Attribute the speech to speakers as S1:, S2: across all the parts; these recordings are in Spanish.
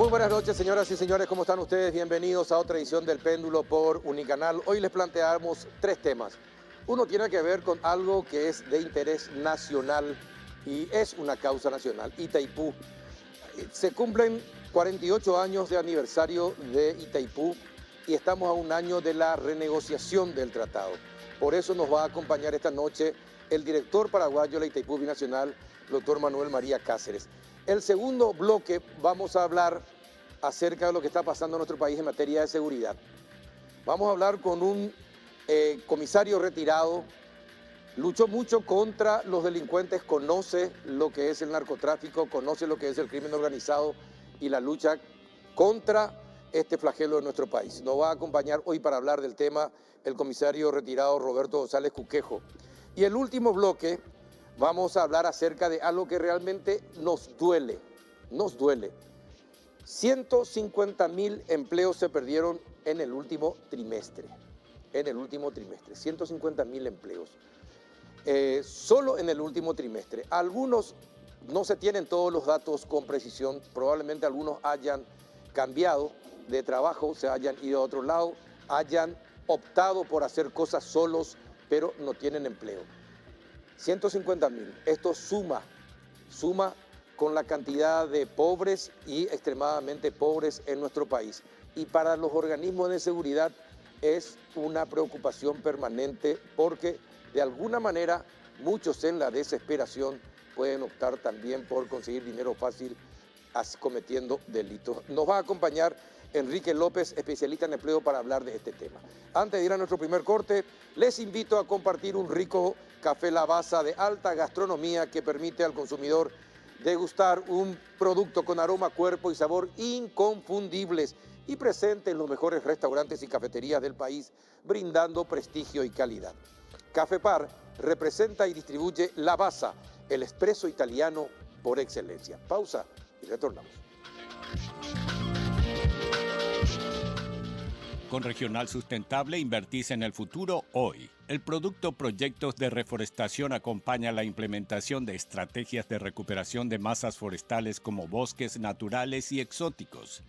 S1: Muy buenas noches, señoras y señores, ¿cómo están ustedes? Bienvenidos a otra edición del Péndulo por Unicanal. Hoy les planteamos tres temas. Uno tiene que ver con algo que es de interés nacional y es una causa nacional, Itaipú. Se cumplen 48 años de aniversario de Itaipú y estamos a un año de la renegociación del tratado. Por eso nos va a acompañar esta noche el director paraguayo de la Itaipú Binacional, el doctor Manuel María Cáceres. El segundo bloque vamos a hablar acerca de lo que está pasando en nuestro país en materia de seguridad. Vamos a hablar con un comisario retirado, luchó mucho contra los delincuentes, conoce lo que es el narcotráfico, conoce lo que es el crimen organizado y la lucha contra este flagelo de nuestro país. Nos va a acompañar hoy para hablar del tema el comisario retirado Roberto González Cuquejo. Y el último bloque vamos a hablar acerca de algo que realmente nos duele, nos duele. 150.000 empleos se perdieron en el último trimestre. 150.000 empleos. Solo en el último trimestre. Algunos no se tienen todos los datos con precisión, probablemente algunos hayan cambiado de trabajo, se hayan ido a otro lado, hayan optado por hacer cosas solos, pero no tienen empleo. 150.000, esto suma con la cantidad de pobres y extremadamente pobres en nuestro país. Y para los organismos de seguridad es una preocupación permanente porque de alguna manera muchos en la desesperación pueden optar también por conseguir dinero fácil cometiendo delitos. Nos va a acompañar Enrique López, especialista en empleo, para hablar de este tema. Antes de ir a nuestro primer corte, les invito a compartir un rico café Lavazza de alta gastronomía que permite al consumidor degustar un producto con aroma, cuerpo y sabor inconfundibles y presente en los mejores restaurantes y cafeterías del país, brindando prestigio y calidad. Café Par representa y distribuye Lavazza, el espresso italiano por excelencia. Pausa y retornamos.
S2: Con Regional Sustentable invertís en el futuro hoy. El producto Proyectos de Reforestación acompaña la implementación de estrategias de recuperación de masas forestales como bosques naturales y exóticos.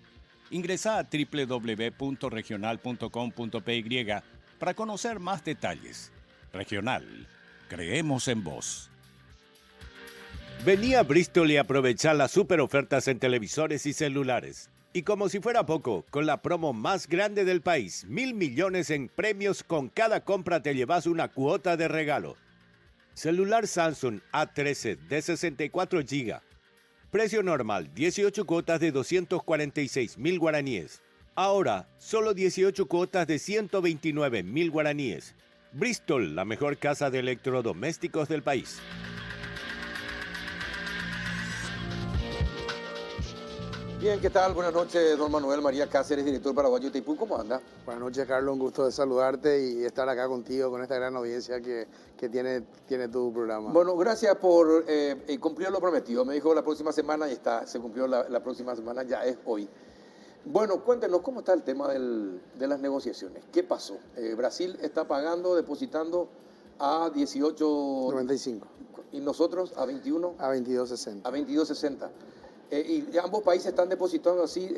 S2: Ingresá a www.regional.com.py para conocer más detalles. Regional, creemos en vos. Vení a Bristol y aprovechá las super ofertas en televisores y celulares. Y como si fuera poco, con la promo más grande del país, 1.000 millones en premios, con cada compra te llevas una cuota de regalo. Celular Samsung A13 de 64 GB. Precio normal, 18 cuotas de 246.000 guaraníes. Ahora, solo 18 cuotas de 129.000 guaraníes. Bristol, la mejor casa de electrodomésticos del país.
S1: Bien, ¿qué tal? Buenas noches, don Manuel María Cáceres, director paraguayo de Itaipú. ¿Cómo anda?
S3: Buenas noches, Carlos. Un gusto de saludarte y estar acá contigo con esta gran audiencia que tiene tu programa.
S1: Bueno, gracias por cumplir lo prometido. Me dijo la próxima semana y se cumplió la próxima semana, ya es hoy. Bueno, cuéntenos cómo está el tema de las negociaciones. ¿Qué pasó? Brasil está pagando, depositando a 18.95. ¿Y nosotros a 21?
S3: A 22.60.
S1: A 22.60. Y ambos países están depositando así.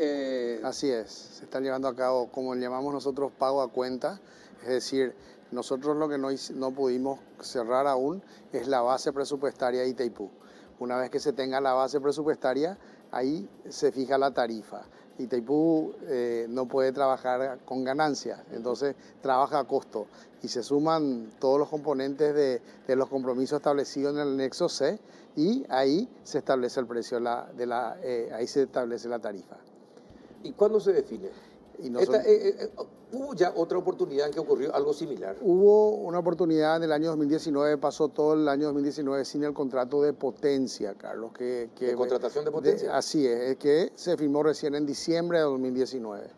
S3: Así es, se están llevando a cabo, como le llamamos nosotros, pago a cuenta. Es decir, nosotros lo que no pudimos cerrar aún es la base presupuestaria de Itaipú. Una vez que se tenga la base presupuestaria, ahí se fija la tarifa. Itaipú no puede trabajar con ganancias, entonces trabaja a costo. Y se suman todos los componentes de los compromisos establecidos en el anexo C y ahí se establece el precio, ahí se establece la tarifa.
S1: ¿Y cuándo se define? ¿Hubo ya otra oportunidad en que ocurrió algo similar?
S3: Hubo una oportunidad en el año 2019, pasó todo el año 2019 sin el contrato de potencia, Carlos.
S1: ¿De contratación de potencia?
S3: Así es, que se firmó recién en diciembre de 2019.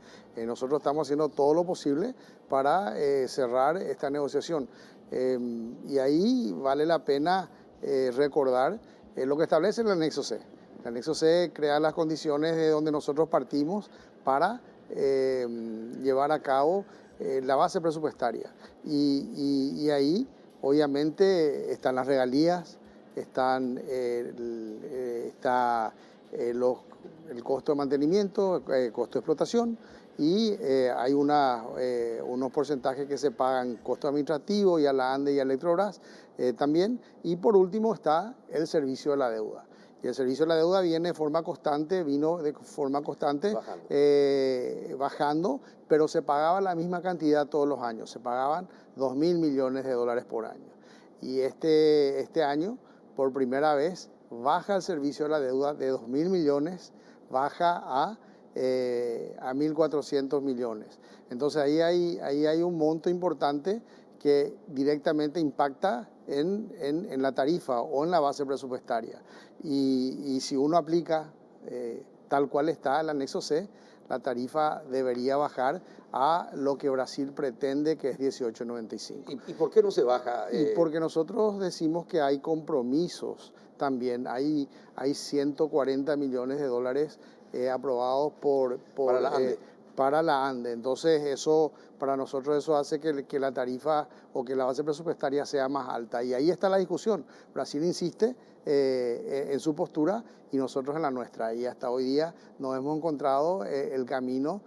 S3: Nosotros estamos haciendo todo lo posible para cerrar esta negociación. Y ahí vale la pena recordar lo que establece el anexo C. El anexo C crea las condiciones de donde nosotros partimos para llevar a cabo la base presupuestaria. Y ahí, obviamente, están las regalías, está el costo de mantenimiento, costo de explotación, y hay unos porcentajes que se pagan costo administrativo y a la ANDE y a Electrobras también. Y por último está el servicio de la deuda. Y el servicio de la deuda vino de forma constante bajando, pero se pagaba la misma cantidad todos los años. Se pagaban 2.000 millones de dólares por año. Y este año, por primera vez, baja el servicio de la deuda de 2.000 millones, baja a 1.400 millones. Entonces ahí hay un monto importante que directamente impacta en la tarifa o en la base presupuestaria. Y si uno aplica tal cual está el anexo C, la tarifa debería bajar a lo que Brasil pretende, que es 18.95.
S1: ¿Y por qué no se baja?
S3: Porque nosotros decimos que hay compromisos también. Hay 140 millones de dólares aprobados para la ANDE. Entonces eso, para nosotros eso hace que la tarifa o que la base presupuestaria sea más alta. Y ahí está la discusión. Brasil insiste en su postura y nosotros en la nuestra. Y hasta hoy día nos hemos encontrado el camino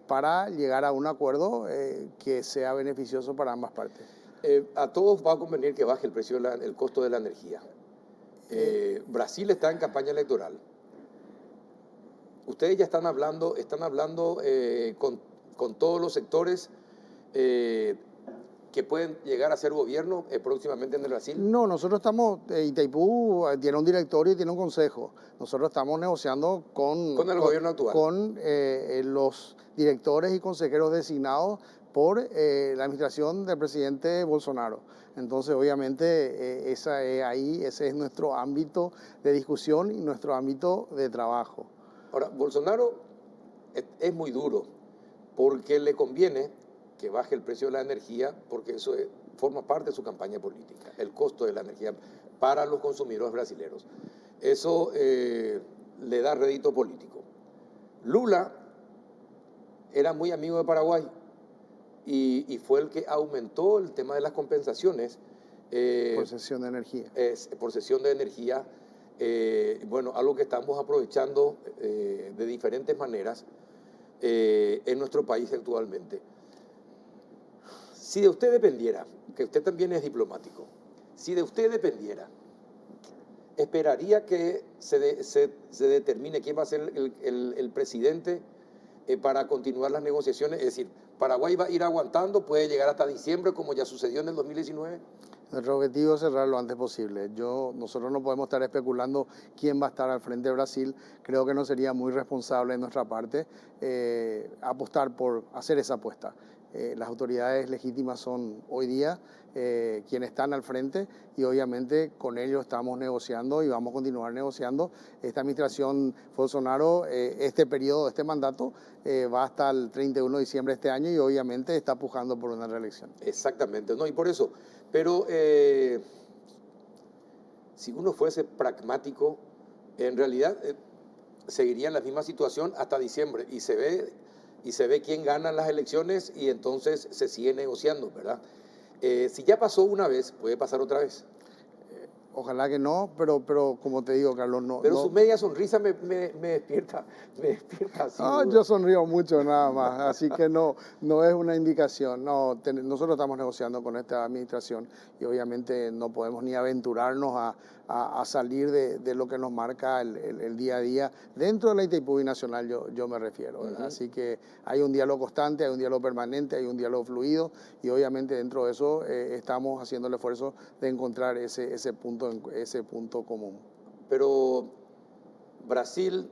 S3: para llegar a un acuerdo que sea beneficioso para ambas partes.
S1: A todos va a convenir que baje el precio, el costo de la energía. Brasil está en campaña electoral. Ustedes ya están hablando con todos los sectores que pueden llegar a ser gobierno próximamente en el Brasil.
S3: No, nosotros estamos, Itaipú tiene un directorio y tiene un consejo. Nosotros estamos negociando con
S1: el gobierno actual,
S3: con los directores y consejeros designados por la administración del presidente Bolsonaro. Entonces, obviamente, ese es nuestro ámbito de discusión y nuestro ámbito de trabajo.
S1: Ahora, Bolsonaro es muy duro porque le conviene que baje el precio de la energía, porque eso forma parte de su campaña política, el costo de la energía para los consumidores brasileños. Eso le da rédito político. Lula era muy amigo de Paraguay y fue el que aumentó el tema de las compensaciones.
S3: Por cesión de energía.
S1: Por cesión de energía. Bueno, algo que estamos aprovechando de diferentes maneras en nuestro país actualmente. Si de usted dependiera, que usted también es diplomático, si de usted dependiera, ¿esperaría que se determine quién va a ser el presidente para continuar las negociaciones? Es decir, Paraguay va a ir aguantando, puede llegar hasta diciembre, como ya sucedió en el 2019.
S3: Nuestro objetivo es cerrar lo antes posible. Nosotros no podemos estar especulando quién va a estar al frente de Brasil. Creo que no sería muy responsable de nuestra parte apostar por hacer esa apuesta. Las autoridades legítimas son hoy día quienes están al frente y obviamente con ellos estamos negociando y vamos a continuar negociando. Esta administración Bolsonaro, este periodo, este mandato, va hasta el 31 de diciembre de este año y obviamente está pujando por una reelección.
S1: Exactamente, ¿no? Y por eso, pero si uno fuese pragmático, en realidad seguiría en la misma situación hasta diciembre y se ve quién gana las elecciones y entonces se sigue negociando, ¿verdad? Si ya pasó una vez, puede pasar otra vez.
S3: Ojalá que no, pero como te digo, Carlos, no.
S1: Pero su media sonrisa me despierta así.
S3: Yo sonrío mucho nada más, así que no es una indicación. No, nosotros estamos negociando con esta administración y obviamente no podemos ni aventurarnos a salir de lo que nos marca el día a día dentro de la Itaipú Binacional, yo me refiero. Así que hay un diálogo constante, hay un diálogo permanente, hay un diálogo fluido y obviamente dentro de eso estamos haciendo el esfuerzo de encontrar ese punto común.
S1: Pero Brasil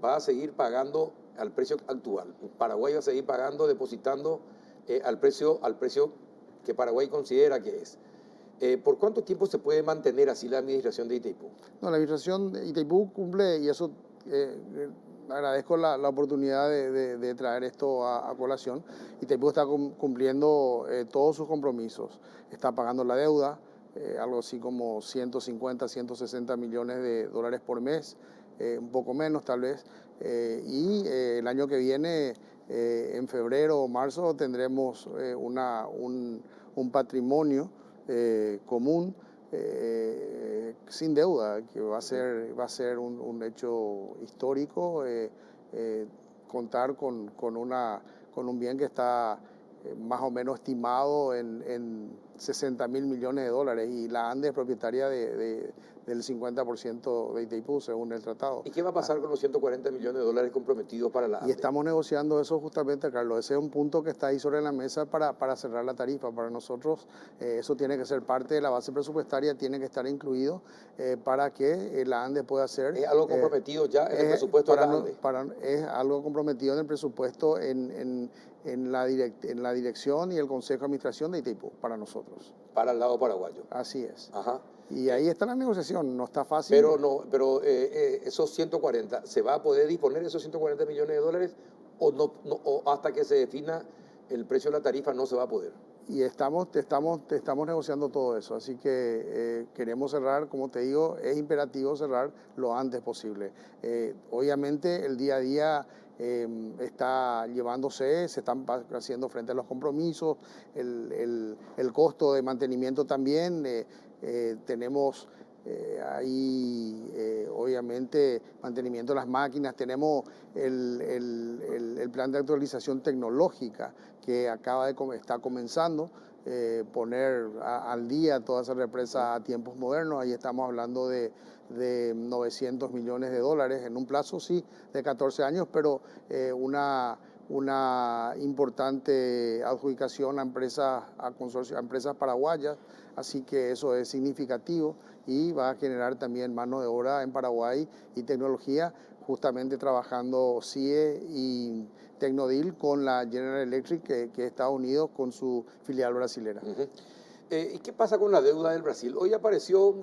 S1: va a seguir pagando al precio actual. Paraguay va a seguir pagando, depositando al precio que Paraguay considera que es. ¿Por cuánto tiempo se puede mantener así la administración de Itaipú?
S3: No, la administración de Itaipú cumple, y eso agradezco la oportunidad de traer esto a colación. Itaipú está cumpliendo todos sus compromisos. Está pagando la deuda, algo así como 150, 160 millones de dólares por mes, un poco menos tal vez. Y el año que viene, en febrero o marzo, tendremos un patrimonio común sin deuda, que va a ser un hecho histórico, contar con un bien que está más o menos estimado en 60.000 millones de dólares, y la ANDE es propietaria del 50% de Itaipú, según el tratado.
S1: ¿Y qué va a pasar con los 140 millones de dólares comprometidos para la ANDE?
S3: Y estamos negociando eso justamente, Carlos. Ese es un punto que está ahí sobre la mesa para cerrar la tarifa. Para nosotros eso tiene que ser parte de la base presupuestaria, tiene que estar incluido para que la ANDE pueda hacer...
S1: ¿Es algo comprometido ya en el presupuesto de la ANDE?
S3: Es algo comprometido en el presupuesto en la dirección y el Consejo de Administración de Itaipú, para nosotros.
S1: Para el lado paraguayo.
S3: Así es.
S1: Ajá.
S3: Y ahí está la negociación, no está fácil.
S1: Pero esos 140, ¿se va a poder disponer esos 140 millones de dólares o hasta que se defina el precio de la tarifa no se va a poder?
S3: Y estamos negociando todo eso, así que queremos cerrar, como te digo, es imperativo cerrar lo antes posible. Obviamente el día a día está llevándose, se están haciendo frente a los compromisos, el costo de mantenimiento también, tenemos ahí obviamente mantenimiento de las máquinas, tenemos el plan de actualización tecnológica que está comenzando, poner al día toda esa represa a tiempos modernos. Ahí estamos hablando de 900 millones de dólares en un plazo, sí, de 14 años, pero una importante adjudicación a consorcios, a empresas paraguayas, así que eso es significativo y va a generar también mano de obra en Paraguay y tecnología, justamente trabajando CIE y Tecnodil con la General Electric, que es Estados Unidos, con su filial brasilera.
S1: ¿Y qué pasa con la deuda del Brasil? Ayer apareció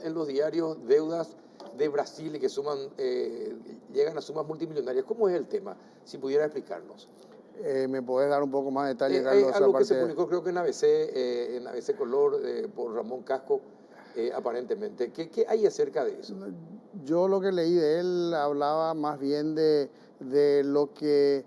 S1: en los diarios deudas de Brasil que llegan a sumas multimillonarias. ¿Cómo es el tema? Si pudiera explicarnos.
S3: ¿Me podés dar un poco más de detalle, Carlos?
S1: Algo que se publicó creo que en ABC Color por Ramón Casco, aparentemente. ¿Qué hay acerca de eso?
S3: Yo lo que leí de él hablaba más bien de lo que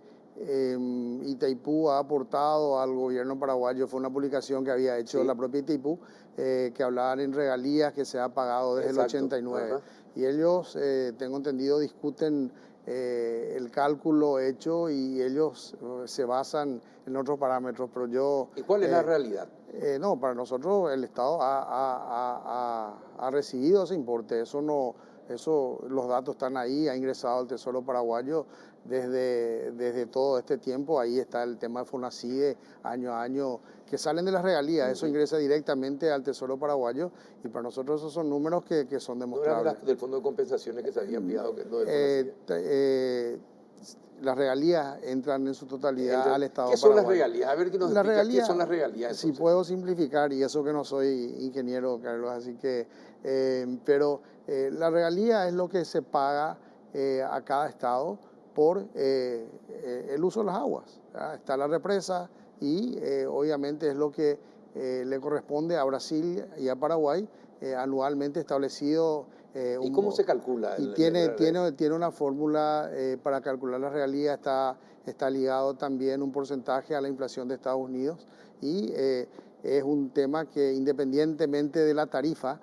S3: Itaipú ha aportado al gobierno paraguayo. Fue una publicación que había hecho la propia Itaipú, que hablaban en regalías que se ha pagado desde el 89. Ajá. Y ellos, tengo entendido, discuten el cálculo hecho y ellos se basan en otros parámetros, pero yo...
S1: ¿Y cuál es la realidad?
S3: No, para nosotros el Estado ha recibido ese importe, los datos están ahí, ha ingresado al Tesoro paraguayo desde todo este tiempo. Ahí está el tema de FONACIDE año a año, que salen de las regalías, eso ingresa directamente al Tesoro paraguayo, y para nosotros esos son números que son demostrables.
S1: ¿No era del Fondo de Compensaciones que se había enviado?
S3: Las regalías entran en su totalidad al Estado
S1: paraguayo. ¿Qué son las
S3: regalías?
S1: A ver, ¿qué nos explica qué son las regalías?
S3: Si puedo simplificar, y eso que no soy ingeniero, Carlos, así que... pero la regalía es lo que se paga a cada Estado por el uso de las aguas. Está la represa y obviamente es lo que le corresponde a Brasil y a Paraguay anualmente establecido.
S1: ¿Y cómo se calcula?
S3: Y tiene una fórmula para calcular la regalía, está ligado también un porcentaje a la inflación de Estados Unidos, y es un tema que independientemente de la tarifa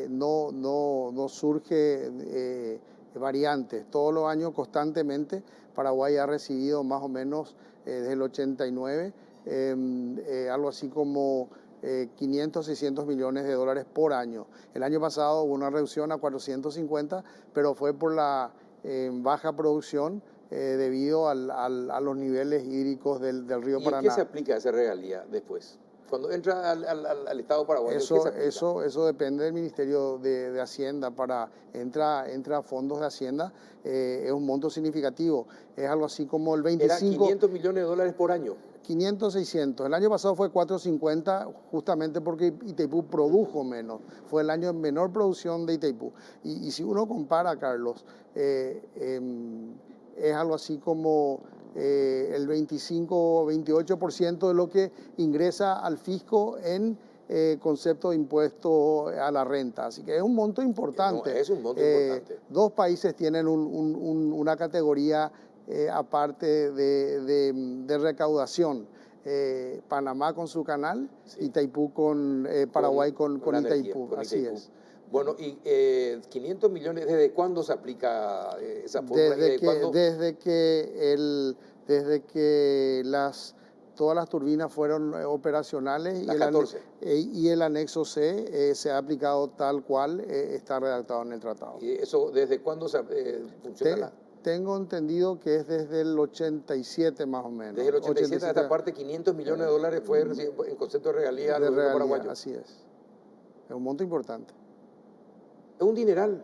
S3: no surge variantes. Todos los años constantemente Paraguay ha recibido más o menos desde el 89 algo así como 500, 600 millones de dólares por año. El año pasado hubo una reducción a 450, pero fue por la baja producción debido a los niveles hídricos del río Paraná.
S1: ¿Y qué se aplica a esa regalía después? Cuando entra al Estado paraguayo,
S3: eso depende del Ministerio de Hacienda. Entra a fondos de Hacienda, es un monto significativo. Es algo así como el 25...
S1: Era 500 millones de dólares por año.
S3: 500, 600. El año pasado fue 450, justamente porque Itaipú produjo menos. Fue el año de menor producción de Itaipú. Y si uno compara, Carlos, es algo así como el 25 o 28% de lo que ingresa al fisco en concepto de impuesto a la renta. Así que es un monto importante.
S1: No, es un monto importante.
S3: Dos países tienen una categoría aparte de recaudación. Panamá con su canal,
S1: Sí.
S3: Itaipú con Paraguay con
S1: la energía,
S3: Itaipú.
S1: con
S3: Así
S1: Itaipú.
S3: es.
S1: Bueno, y 500 millones, ¿desde cuándo se aplica esa fórmula? ¿Y
S3: Desde que todas las turbinas fueron operacionales
S1: Las 14.
S3: y el anexo C se ha aplicado tal cual está redactado en el tratado.
S1: ¿Y eso desde cuándo funciona la?
S3: Tengo entendido que es desde el 87 más o menos.
S1: Desde el 87 a esta parte, 500 millones de dólares fue en concepto de regalía al gobierno paraguayo.
S3: Así es. Es un monto importante.
S1: Es un dineral.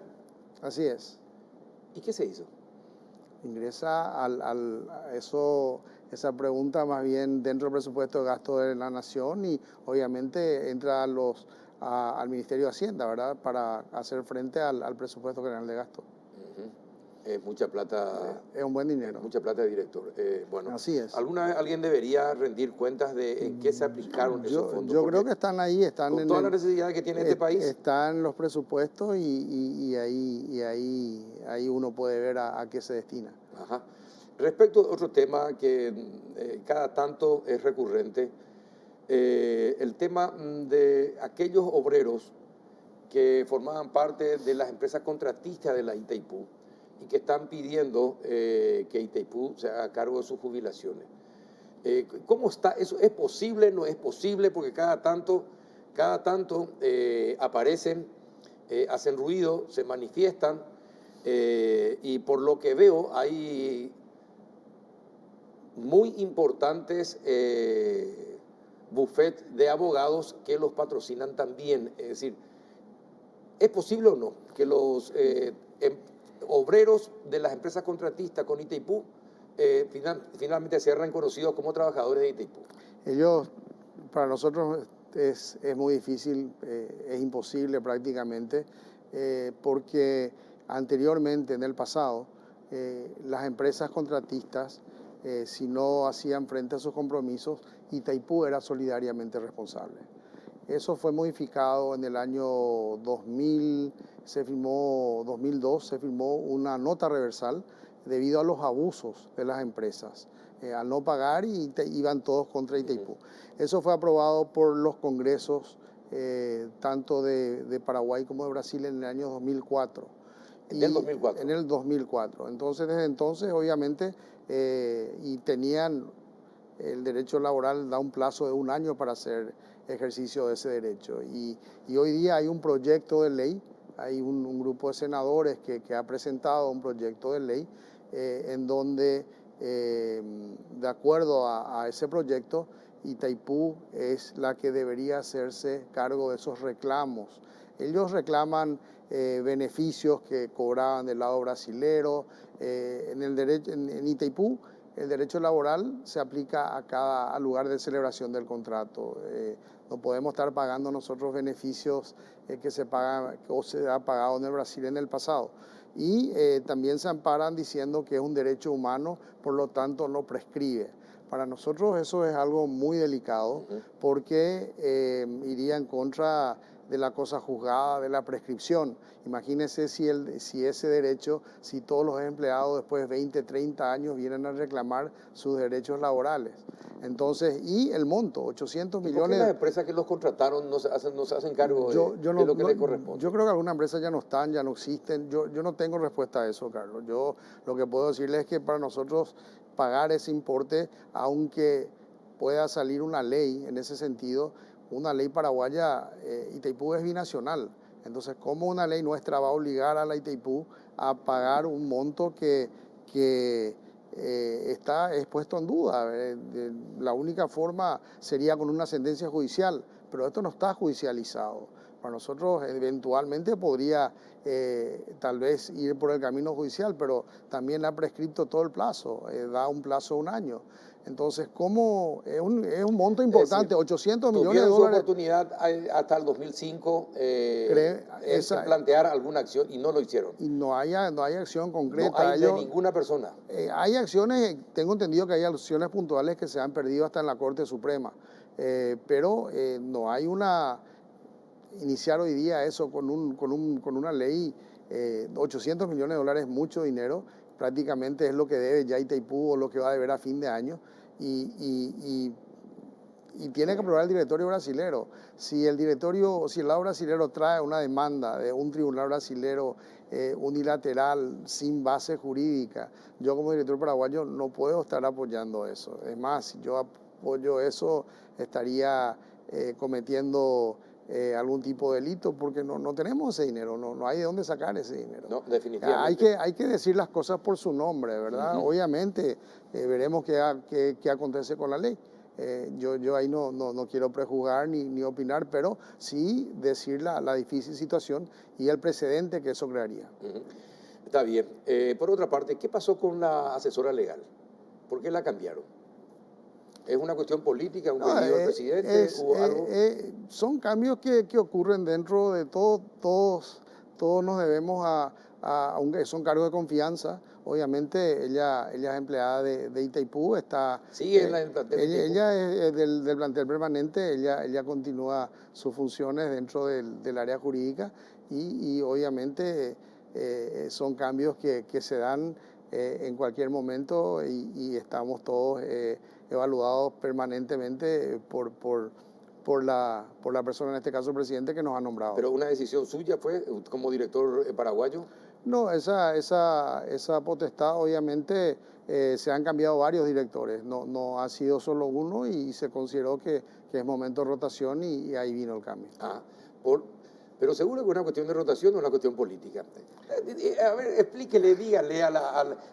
S3: Así es.
S1: ¿Y qué se hizo?
S3: Ingresa esa pregunta más bien dentro del presupuesto de gasto de la Nación y obviamente entra al Ministerio de Hacienda, ¿verdad? Para hacer frente al presupuesto general de gasto.
S1: Es mucha plata.
S3: Es un buen dinero.
S1: Mucha plata de director. Bueno,
S3: así es.
S1: ¿Alguna vez alguien debería rendir cuentas de en qué se aplicaron esos fondos?
S3: Yo creo que están ahí, están
S1: con todas las necesidades que tiene este país.
S3: Están los presupuestos y ahí uno puede ver a qué se destina.
S1: Ajá. Respecto a otro tema que cada tanto es recurrente, el tema de aquellos obreros que formaban parte de las empresas contratistas de la Itaipú y que están pidiendo que Itaipú se haga cargo de sus jubilaciones. ¿Cómo está eso? ¿Es posible? ¿No es posible? Porque cada tanto aparecen, hacen ruido, se manifiestan y por lo que veo hay muy importantes buffets de abogados que los patrocinan también. Es decir, ¿es posible o no que los obreros de las empresas contratistas con Itaipú finalmente sean reconocidos como trabajadores de Itaipú?
S3: Ellos, para nosotros es muy difícil, es imposible prácticamente, porque anteriormente, en el pasado, las empresas contratistas, si no hacían frente a sus compromisos, Itaipú era solidariamente responsable. Eso fue modificado en el año 2002, se firmó una nota reversal debido a los abusos de las empresas. Al no pagar iban todos contra Itaipú. Eso fue aprobado por los congresos tanto de Paraguay como de Brasil en el año 2004.
S1: ¿En el 2004?
S3: En el 2004. Entonces, desde entonces, obviamente, y tenían el derecho laboral, da un plazo de 1 año para hacer ejercicio de ese derecho. Y hoy día hay un proyecto de ley, hay un grupo de senadores que ha presentado un proyecto de ley en donde, de acuerdo a ese proyecto, Itaipú es la que debería hacerse cargo de esos reclamos. Ellos reclaman beneficios que cobraban del lado brasilero. En Itaipú, el derecho laboral se aplica al lugar de celebración del contrato. No podemos estar pagando nosotros beneficios que se pagan o se ha pagado en el Brasil en el pasado. Y también se amparan diciendo que es un derecho humano, por lo tanto no prescribe. Para nosotros eso es algo muy delicado porque iría en contra de la cosa juzgada, de la prescripción. Imagínense si ese derecho, si todos los empleados después de 20, 30 años vienen a reclamar sus derechos laborales. Entonces, y el monto, 800 millones...
S1: ¿Por qué las empresas que los contrataron no se hacen cargo de lo que les corresponde?
S3: Yo creo que algunas empresas ya no están, ya no existen. Yo no tengo respuesta a eso, Carlos. Yo lo que puedo decirles es que para nosotros pagar ese importe, aunque pueda salir una ley en ese sentido, una ley paraguaya, Itaipú es binacional. Entonces, ¿cómo una ley nuestra va a obligar a la Itaipú a pagar un monto que está expuesto en duda? La única forma sería con una sentencia judicial, pero esto no está judicializado. Para nosotros eventualmente podría tal vez ir por el camino judicial, pero también ha prescrito todo el plazo, da un plazo de 1 año. Entonces, ¿cómo? Es un monto importante, 800 millones de dólares.
S1: Tuvieron su oportunidad hasta el 2005 en plantear alguna acción y no lo hicieron.
S3: Y no hay acción concreta.
S1: No hay de ninguna persona.
S3: Hay acciones, tengo entendido que hay acciones puntuales que se han perdido hasta en la Corte Suprema, pero no hay iniciar hoy día eso con una ley, 800 millones de dólares es mucho dinero, prácticamente es lo que debe ya Itaipú o lo que va a deber a fin de año, y y tiene que aprobar el directorio brasilero. Si el lado brasilero trae una demanda de un tribunal brasilero unilateral, sin base jurídica, yo como director paraguayo no puedo estar apoyando eso. Es más, si yo apoyo eso, estaría cometiendo algún tipo de delito, porque no tenemos ese dinero, no hay de dónde sacar ese dinero.
S1: No, definitivamente.
S3: Hay que decir las cosas por su nombre, ¿verdad? Obviamente veremos qué acontece con la ley. Yo ahí no quiero prejuzgar ni opinar, pero sí decir la difícil situación y el precedente que eso crearía.
S1: Está bien. Por otra parte, ¿qué pasó con la asesora legal? ¿Por qué la cambiaron? ¿Es una cuestión política, un pedido del presidente? ¿Hubo algo?
S3: Son cambios que ocurren dentro de todos nos debemos son cargos de confianza. Obviamente ella es empleada de Itaipú,
S1: Sigue en el plantel.
S3: Ella es del plantel permanente, ella continúa sus funciones dentro del área jurídica y obviamente son cambios que se dan en cualquier momento y estamos todos evaluados permanentemente por la persona, en este caso el presidente, que nos ha nombrado.
S1: ¿Pero una decisión suya fue como director paraguayo?
S3: No, esa potestad obviamente se han cambiado varios directores, no ha sido solo uno y se consideró que es momento de rotación y ahí vino el cambio.
S1: Pero seguro que es una cuestión de rotación o una cuestión política. A ver, explíquele, dígale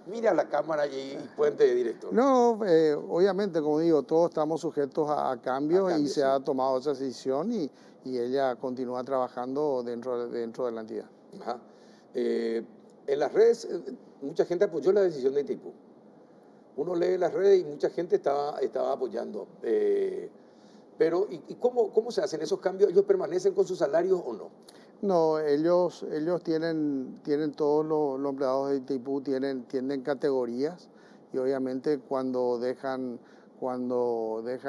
S1: mire a la cámara y puente de director.
S3: No, obviamente, como digo, todos estamos sujetos a cambios y se ha tomado esa decisión y ella continúa trabajando dentro de la entidad.
S1: Ajá. En las redes, mucha gente apoyó la decisión de Itaipú. Uno lee las redes y mucha gente estaba apoyando. Pero, ¿y cómo se hacen esos cambios? ¿Ellos permanecen con sus salarios o no?
S3: No, ellos tienen todos los empleados de Itaipú tienen categorías y obviamente cuando dejan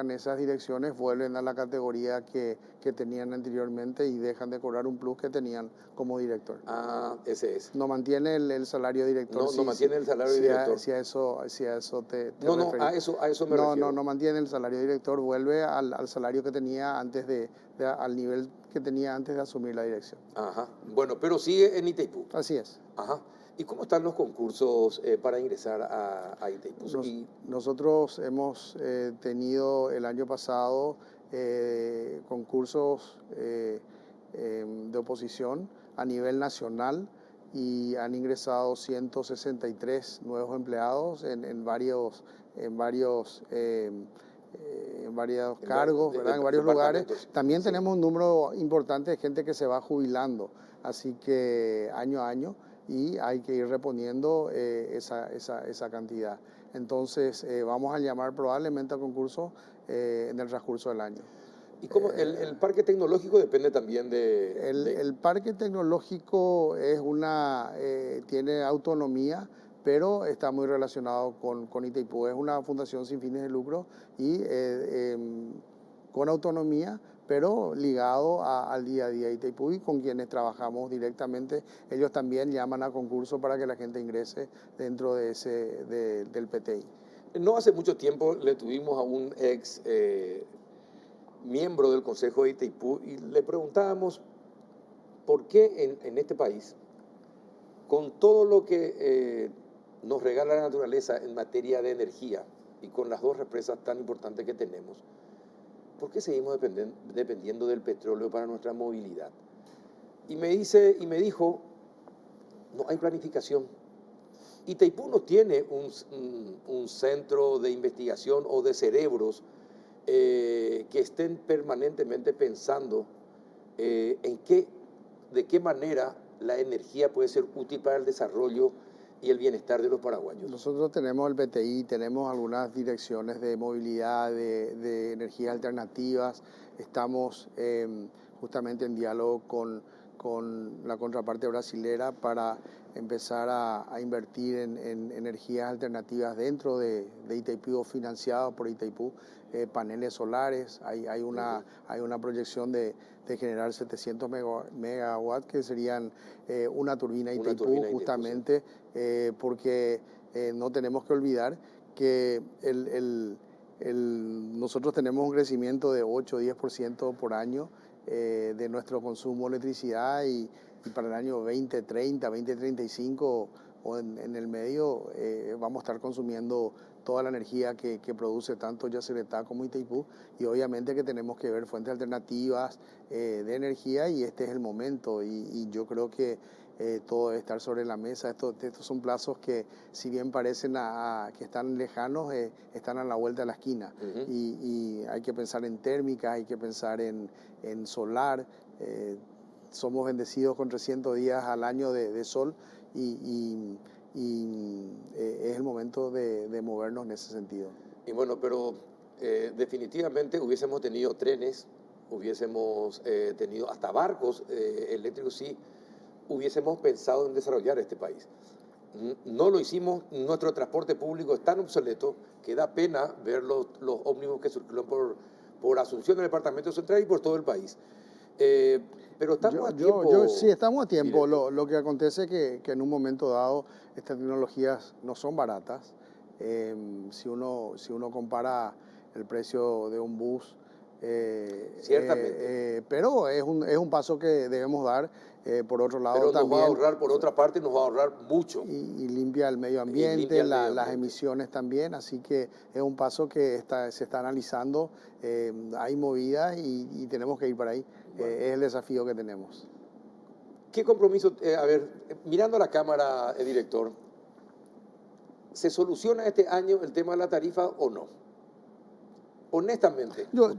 S3: esas direcciones vuelven a la categoría que tenían anteriormente y dejan de cobrar un plus que tenían como director.
S1: Ese es.
S3: No mantiene el salario de director.
S1: No mantiene el salario de director.
S3: Si a eso te
S1: No, a eso me refiero.
S3: No mantiene el salario de director, vuelve al salario que tenía al nivel que tenía antes de asumir la dirección.
S1: Ajá. Bueno, pero sigue en Itaipú.
S3: Así es.
S1: Ajá. ¿Y cómo están los concursos para ingresar a Itaipú?
S3: Nosotros hemos tenido el año pasado concursos de oposición a nivel nacional y han ingresado 163 nuevos empleados en varios cargos, ¿verdad? En varios lugares. También tenemos un número importante de gente que se va jubilando, así que año a año, y hay que ir reponiendo esa cantidad. Entonces vamos a llamar probablemente a concurso en el transcurso del año.
S1: ¿Y cómo el parque tecnológico depende también
S3: El parque tecnológico tiene autonomía, pero está muy relacionado con Itaipú. Es una fundación sin fines de lucro y con autonomía, pero ligado al día a día de Itaipú y con quienes trabajamos directamente. Ellos también llaman a concurso para que la gente ingrese dentro del PTI.
S1: No hace mucho tiempo le tuvimos a un ex miembro del Consejo de Itaipú y le preguntábamos por qué en este país, con todo lo que nos regala la naturaleza en materia de energía y con las dos represas tan importantes que tenemos, ¿por qué seguimos dependiendo del petróleo para nuestra movilidad? Y me dijo, no hay planificación. Itaipú no tiene un centro de investigación o de cerebros que estén permanentemente pensando de qué manera la energía puede ser útil para el desarrollo y el bienestar de los paraguayos.
S3: Nosotros tenemos el PTI, tenemos algunas direcciones de movilidad, de energías alternativas. Estamos justamente en diálogo con la contraparte brasilera para empezar a invertir en energías alternativas dentro de Itaipú, financiado por Itaipú, paneles solares. Hay una proyección de generar 700 megawatts que serían una turbina Itaipú, justamente porque no tenemos que olvidar que nosotros tenemos un crecimiento de 8 o 10% por año de nuestro consumo de electricidad y para el año 2030, 2035 o en el medio vamos a estar consumiendo toda la energía que produce tanto Yacyretá como Itaipú, y obviamente que tenemos que ver fuentes alternativas de energía, y este es el momento, y yo creo que todo debe estar sobre la mesa. Estos son plazos que, si bien parecen que están lejanos, están a la vuelta de la esquina. Y hay que pensar en térmica, hay que pensar en solar. Somos bendecidos con 300 días al año de sol, y es el momento de movernos en ese sentido.
S1: Y bueno, pero definitivamente hubiésemos tenido trenes, hubiésemos tenido hasta barcos eléctricos si hubiésemos pensado en desarrollar este país. No lo hicimos, nuestro transporte público es tan obsoleto que da pena ver los ómnibus que circulan por Asunción, el departamento central y por todo el país. Pero estamos a tiempo.
S3: Sí, estamos a tiempo. Lo que acontece es que en un momento dado estas tecnologías no son baratas. Si uno compara el precio de un bus,
S1: ciertamente.
S3: Pero es un paso que debemos dar. Por otro lado,
S1: pero
S3: también
S1: nos va a ahorrar, por otra parte, nos va a ahorrar mucho.
S3: Y limpia el medio ambiente, las emisiones también. Así que es un paso que se está analizando. Hay movidas y tenemos que ir para ahí. Bueno. Es el desafío que tenemos.
S1: ¿Qué compromiso? A ver, mirando a la cámara, director, ¿se soluciona este año el tema de la tarifa o no? Honestamente.
S3: Yo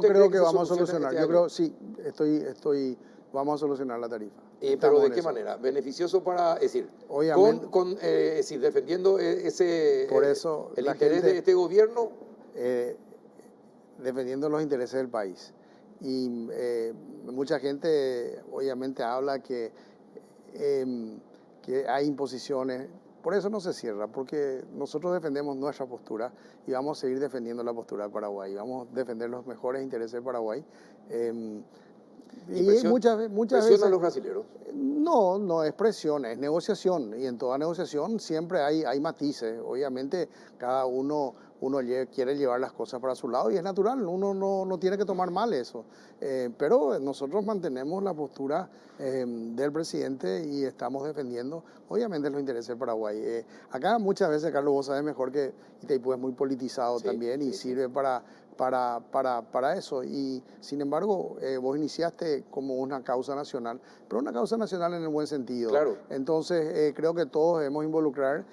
S3: creo que vamos a solucionar. Yo creo, sí, vamos a solucionar la tarifa.
S1: ¿Pero de qué manera? ¿Beneficioso para, es decir,
S3: obviamente,
S1: es decir, defendiendo
S3: por eso,
S1: el interés de este gobierno?
S3: Defendiendo los intereses del país. Y mucha gente obviamente habla que hay imposiciones. Por eso no se cierra, porque nosotros defendemos nuestra postura y vamos a seguir defendiendo la postura de Paraguay. Vamos a defender los mejores intereses de Paraguay.
S1: Y muchas veces a los brasileños.
S3: No es presión, es negociación, y en toda negociación siempre hay matices. Obviamente cada uno quiere llevar las cosas para su lado y es natural, uno no tiene que tomar mal eso. Pero nosotros mantenemos la postura del presidente y estamos defendiendo obviamente los intereses de Paraguay. Acá muchas veces, Carlos, vos sabés mejor que Itaipú es muy politizado también y sirve para eso. Y sin embargo, vos iniciaste como una causa nacional, pero una causa nacional en el buen sentido.
S1: Claro.
S3: Entonces creo que todos debemos involucrar,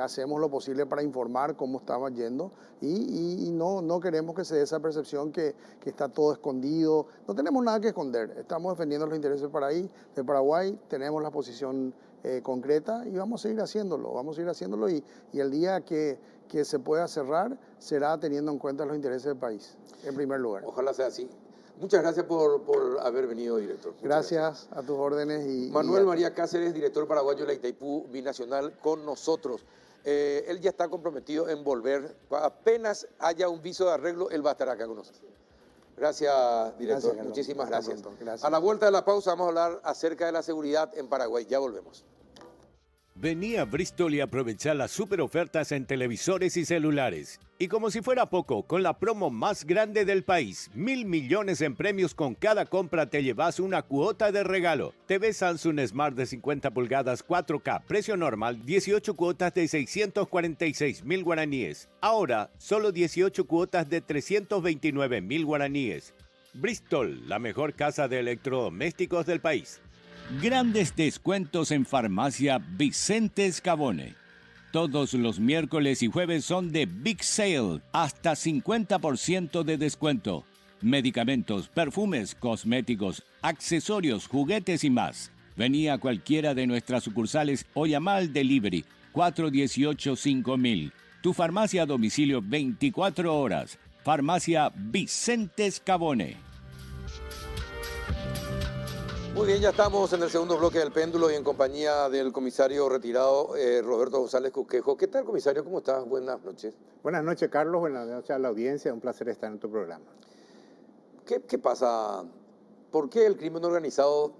S3: hacemos lo posible para informar cómo estamos yendo y no queremos que se dé esa percepción que está todo escondido. No tenemos nada que esconder, estamos defendiendo los intereses de Paraguay, tenemos la posición concreta y vamos a seguir haciéndolo y el día que se pueda cerrar será teniendo en cuenta los intereses del país, en primer lugar.
S1: Ojalá sea así. Muchas gracias por haber venido, director.
S3: Gracias a tus órdenes.
S1: Manuel María Cáceres, director paraguayo de la Itaipú Binacional, con nosotros. Él ya está comprometido en volver. Apenas haya un viso de arreglo, él va a estar acá con nosotros. Gracias, director. Gracias, muchísimas gracias. Gracias. A la vuelta de la pausa vamos a hablar acerca de la seguridad en Paraguay. Ya volvemos.
S2: Vení a Bristol y aprovechá las super ofertas en televisores y celulares. Y como si fuera poco, con la promo más grande del país, 1.000 millones en premios con cada compra te llevas una cuota de regalo. TV Samsung Smart de 50 pulgadas 4K, precio normal, 18 cuotas de 646.000 guaraníes. Ahora, solo 18 cuotas de 329.000 guaraníes. Bristol, la mejor casa de electrodomésticos del país. Grandes descuentos en Farmacia Vicente Escabone. Todos los miércoles y jueves son de Big Sale, hasta 50% de descuento. Medicamentos, perfumes, cosméticos, accesorios, juguetes y más. Vení a cualquiera de nuestras sucursales o llama al delivery 418-5000. Tu farmacia a domicilio 24 horas. Farmacia Vicente Escabone.
S1: Muy bien, ya estamos en el segundo bloque del péndulo y en compañía del comisario retirado Roberto González Cusquejo. ¿Qué tal, comisario? ¿Cómo estás? Buenas noches.
S4: Buenas noches, Carlos. Buenas noches a la audiencia. Un placer estar en tu programa.
S1: ¿Qué pasa? ¿Por qué el crimen organizado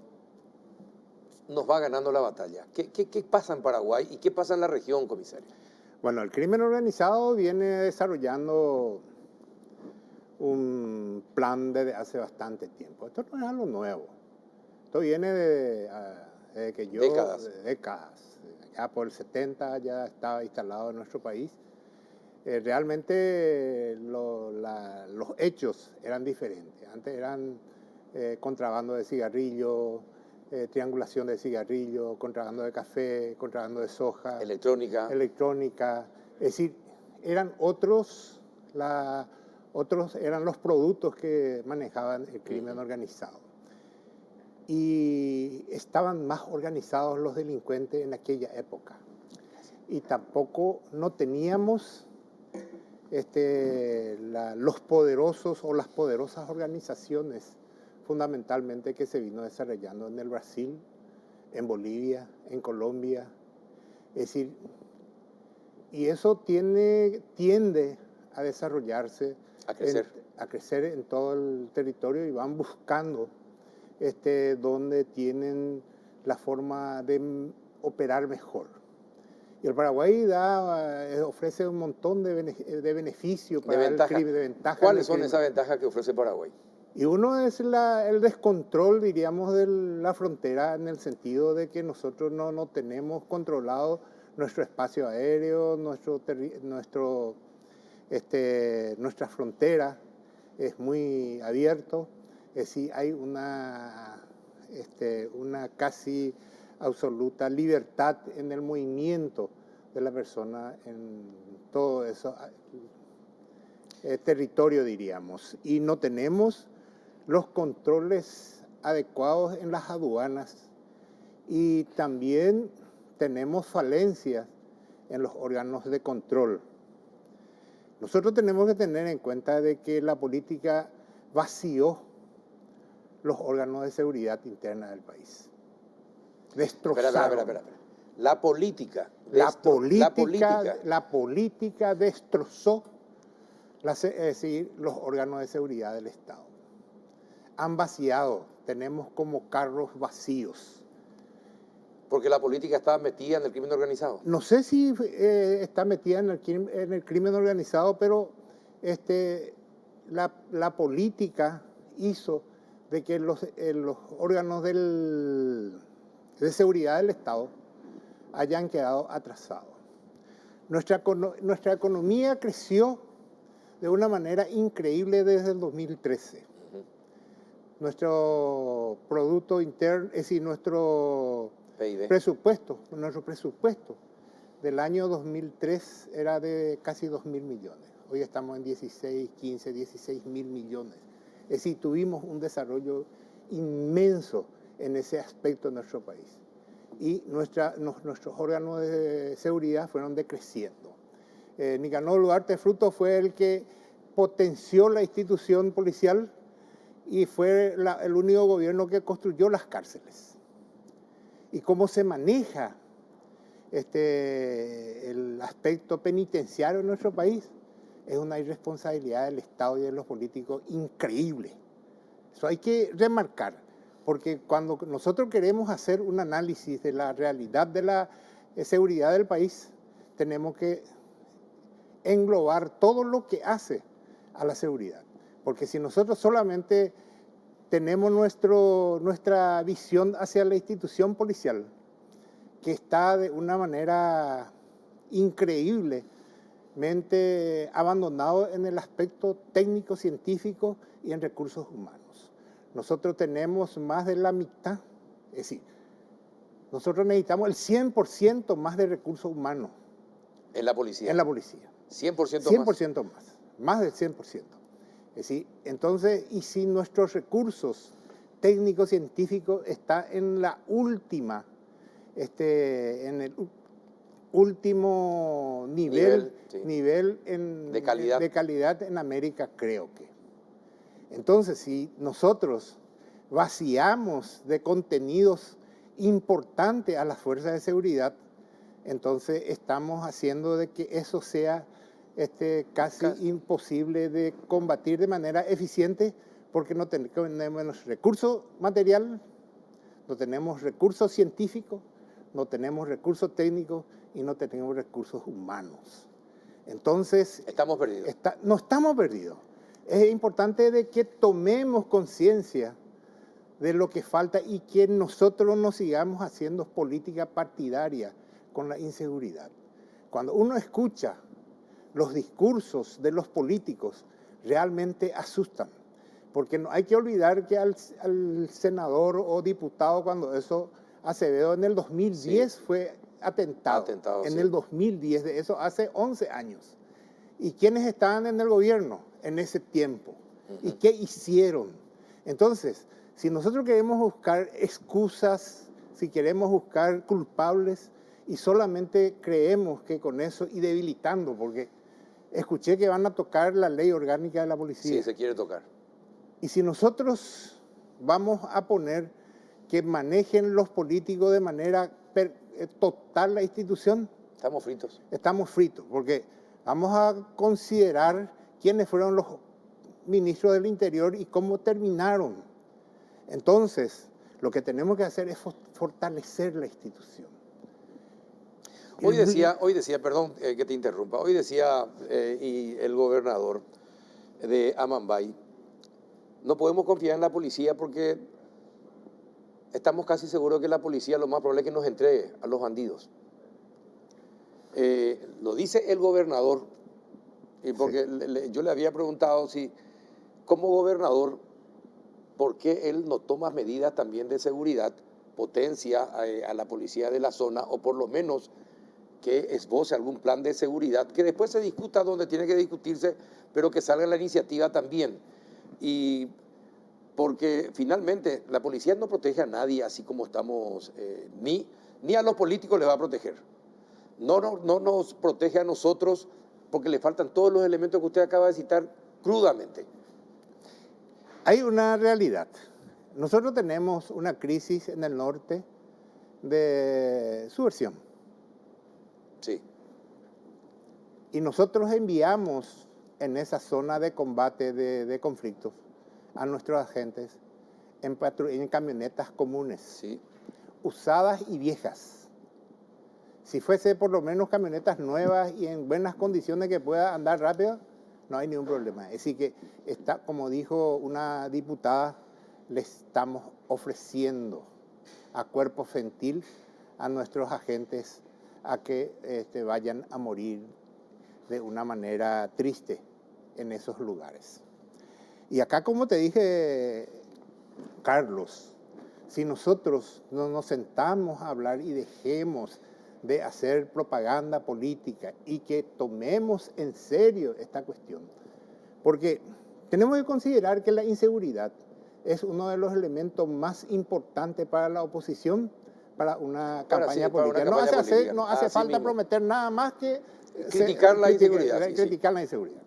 S1: nos va ganando la batalla? ¿Qué pasa en Paraguay y qué pasa en la región, comisario?
S4: Bueno, el crimen organizado viene desarrollando un plan desde hace bastante tiempo. Esto no es algo nuevo. Esto viene de que yo...
S1: Décadas.
S4: De décadas. Ya por el 70 ya estaba instalado en nuestro país. Realmente los hechos eran diferentes. Antes eran contrabando de cigarrillos, triangulación de cigarrillos, contrabando de café, contrabando de soja.
S1: Electrónica.
S4: Es decir, eran otros eran los productos que manejaban el crimen organizado. Y estaban más organizados los delincuentes en aquella época. Y tampoco no teníamos los poderosos o las poderosas organizaciones fundamentalmente que se vino desarrollando en el Brasil, en Bolivia, en Colombia. Es decir, y eso tiende a desarrollarse, a crecer en todo el territorio, y van buscando donde tienen la forma de operar mejor. Y el Paraguay ofrece un montón de beneficios para el crimen, de ventajas.
S1: ¿Cuáles son esas ventajas que ofrece Paraguay?
S4: Y uno es el descontrol, diríamos, de la frontera, en el sentido de que nosotros no tenemos controlado nuestro espacio aéreo, nuestra frontera es muy abierto. Es decir, hay una casi absoluta libertad en el movimiento de la persona en todo eso territorio, diríamos. Y no tenemos los controles adecuados en las aduanas, y también tenemos falencias en los órganos de control. Nosotros tenemos que tener en cuenta de que la política vació los órganos de seguridad interna del país. Destrozaron.
S1: Espera. La política
S4: destrozó es decir, los órganos de seguridad del Estado. Han vaciado, tenemos como carros vacíos.
S1: Porque la política estaba metida en el crimen organizado.
S4: No sé si está metida en el crimen organizado, pero la política hizo de que los órganos de seguridad del Estado hayan quedado atrasados. Nuestra economía creció de una manera increíble desde el 2013. Nuestro Producto Interno, es decir, nuestro presupuesto del año 2003 era de casi 2.000 millones. Hoy estamos en 16 mil millones. Es decir, tuvimos un desarrollo inmenso en ese aspecto en nuestro país. Y nuestros órganos de seguridad fueron decreciendo. Nicanor Duarte Frutos fue el que potenció la institución policial y fue el único gobierno que construyó las cárceles. Y cómo se maneja el aspecto penitenciario en nuestro país es una irresponsabilidad del Estado y de los políticos increíble. Eso hay que remarcar, porque cuando nosotros queremos hacer un análisis de la realidad de la seguridad del país, tenemos que englobar todo lo que hace a la seguridad. Porque si nosotros solamente tenemos nuestra visión hacia la institución policial, que está de una manera increíblemente abandonado en el aspecto técnico, científico y en recursos humanos. Nosotros tenemos más de la mitad, es decir, nosotros necesitamos el 100% más de recursos humanos.
S1: En la policía.
S4: En la policía.
S1: 100%
S4: más del 100%. Es decir, entonces, y si nuestros recursos técnicos, científicos está en la última, en el último nivel de calidad en América, creo que. Entonces, si nosotros vaciamos de contenidos importantes a las fuerzas de seguridad, entonces estamos haciendo de que eso sea casi imposible de combatir de manera eficiente, porque no tenemos recurso material, no tenemos recursos científicos, no tenemos recursos técnicos y no tenemos recursos humanos. Entonces,
S1: estamos perdidos.
S4: No estamos perdidos. Es importante de que tomemos conciencia de lo que falta y que nosotros no sigamos haciendo política partidaria con la inseguridad. Cuando uno escucha los discursos de los políticos, realmente asustan. Porque no hay que olvidar que al senador o diputado, cuando eso, Acevedo en el 2010 fue atentado en el 2010, de eso hace 11 años. ¿Y quiénes estaban en el gobierno en ese tiempo? ¿Y qué hicieron? Entonces, si nosotros queremos buscar excusas, si queremos buscar culpables y solamente creemos que con eso y debilitando, porque escuché que van a tocar la ley orgánica de la policía.
S1: Sí, se quiere tocar.
S4: Y si nosotros vamos a poner que manejen los políticos de manera total la institución,
S1: estamos fritos.
S4: Estamos fritos, porque vamos a considerar quiénes fueron los ministros del Interior y cómo terminaron. Entonces, lo que tenemos que hacer es fortalecer la institución.
S1: Hoy decía, perdón que te interrumpa, hoy decía y el gobernador de Amambay, no podemos confiar en la policía porque estamos casi seguros que la policía lo más probable es que nos entregue a los bandidos. Lo dice el gobernador, y porque yo le había preguntado si, como gobernador, ¿por qué él no toma medidas también de seguridad, potencia a la policía de la zona, o por lo menos que esboce algún plan de seguridad, que después se discuta donde tiene que discutirse, pero que salga la iniciativa también? Y porque finalmente la policía no protege a nadie así como estamos, ni a los políticos le va a proteger. No nos protege a nosotros porque le faltan todos los elementos que usted acaba de citar crudamente.
S4: Hay una realidad. Nosotros tenemos una crisis en el norte de subversión.
S1: Sí.
S4: Y nosotros enviamos en esa zona de combate de conflictos a nuestros agentes en camionetas comunes,
S1: sí,
S4: usadas y viejas. Si fuese por lo menos camionetas nuevas y en buenas condiciones que pueda andar rápido, no hay ningún problema. Es decir que, como dijo una diputada, le estamos ofreciendo a cuerpo gentil a nuestros agentes a que vayan a morir de una manera triste en esos lugares. Y acá, como te dije, Carlos, si nosotros no nos sentamos a hablar y dejemos de hacer propaganda política y que tomemos en serio esta cuestión, porque tenemos que considerar que la inseguridad es uno de los elementos más importantes para la oposición, para una campaña política. No hace falta prometer nada más que
S1: criticar la inseguridad.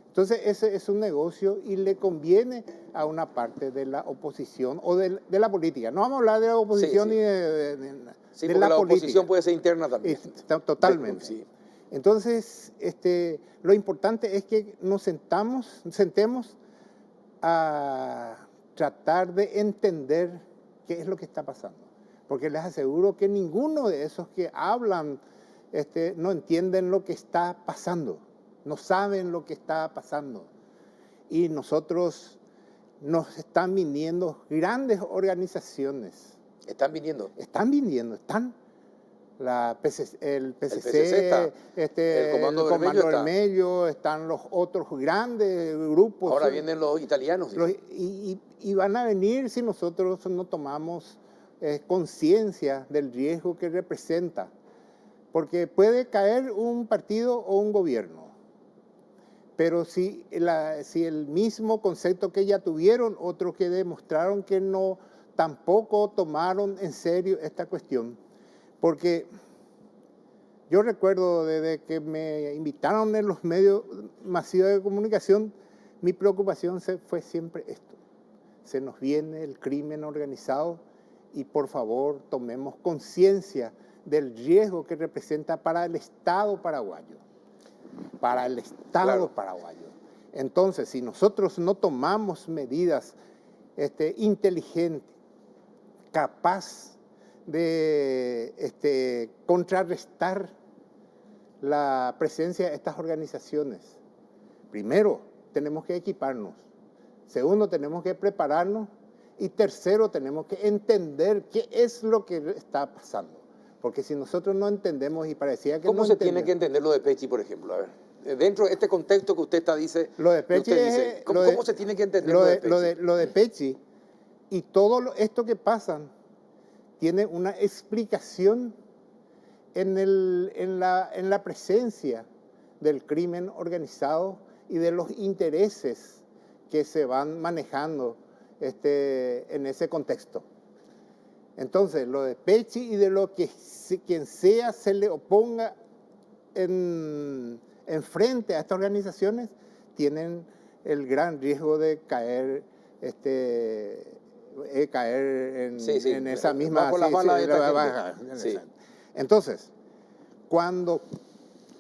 S4: Entonces, ese es un negocio y le conviene a una parte de la oposición o de la política. No vamos a hablar de la oposición ni de la política.
S1: Oposición puede ser interna también.
S4: Totalmente.
S1: Sí.
S4: Entonces, lo importante es que nos sentemos a tratar de entender qué es lo que está pasando. Porque les aseguro que ninguno de esos que hablan no entienden lo que está pasando. No saben lo que está pasando. Y nos están viniendo grandes organizaciones.
S1: ¿Están viniendo?
S4: Están viniendo. El PCC
S1: está. El Comando
S4: Vermelho, están los otros grandes grupos.
S1: Ahora vienen los italianos.
S4: Y van a venir si nosotros no tomamos conciencia del riesgo que representa. Porque puede caer un partido o un gobierno. Pero si el mismo concepto que ya tuvieron, otros que demostraron que no, tampoco tomaron en serio esta cuestión. Porque yo recuerdo desde que me invitaron en los medios masivos de comunicación, mi preocupación fue siempre esto. Se nos viene el crimen organizado y por favor tomemos conciencia del riesgo que representa para el Estado paraguayo. Para el Estado paraguayo. Entonces, si nosotros no tomamos medidas inteligentes, capaz de contrarrestar la presencia de estas organizaciones. Primero, tenemos que equiparnos. Segundo, tenemos que prepararnos. Y tercero, tenemos que entender qué es lo que está pasando. Porque si nosotros no entendemos y parecía que
S1: ¿Cómo se tiene que entender lo de Pechi, por ejemplo? A ver, dentro de este contexto que usted dice,
S4: lo de Pechi
S1: ¿cómo se tiene que entender lo de Pechi?
S4: Lo de Pechi y todo esto que pasa tiene una explicación en la presencia del crimen organizado y de los intereses que se van manejando en ese contexto. Entonces, lo de Pechi y de lo que quien sea se le oponga en frente a estas organizaciones, tienen el gran riesgo de caer en esa misma...
S1: Bajo la bala de esta gente.
S4: Entonces, cuando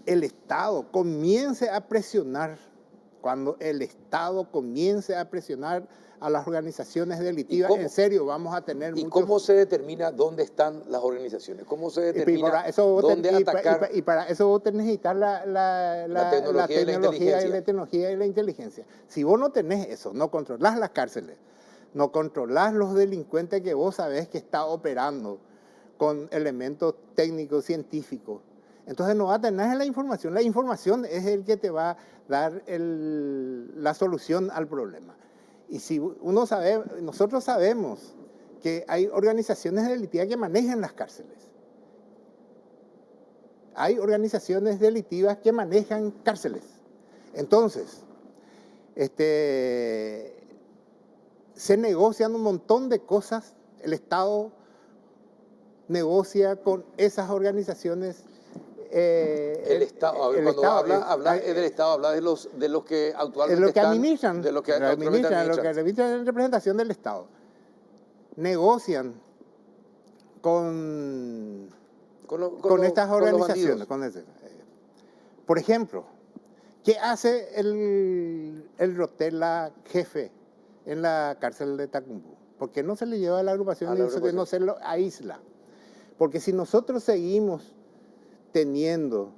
S4: el Estado comience a presionar, a las organizaciones delictivas, en serio, vamos a tener
S1: ¿Y cómo se determina dónde están las organizaciones? ¿Cómo se determina dónde atacar?
S4: Y para eso vos necesitas la tecnología y la inteligencia. Si vos no tenés eso, no controlás las cárceles, no controlás los delincuentes que vos sabés que está operando con elementos técnicos, científicos, entonces no vas a tener la información. La información es el que te va a dar la solución al problema. Y si nosotros sabemos que hay organizaciones delictivas que manejan las cárceles. Hay organizaciones delictivas que manejan cárceles. Entonces, se negocian un montón de cosas. El Estado negocia con esas organizaciones.
S1: El Estado, cuando habla del Estado, habla de los que actualmente
S4: de lo que administran,
S1: de lo que administran
S4: en representación del Estado. Negocian con estas organizaciones. Por ejemplo, ¿qué hace el Rotela jefe en la cárcel de Tacumbú? ¿Por qué no se le lleva a la agrupación y no se lo aísla? Porque si nosotros seguimos teniendo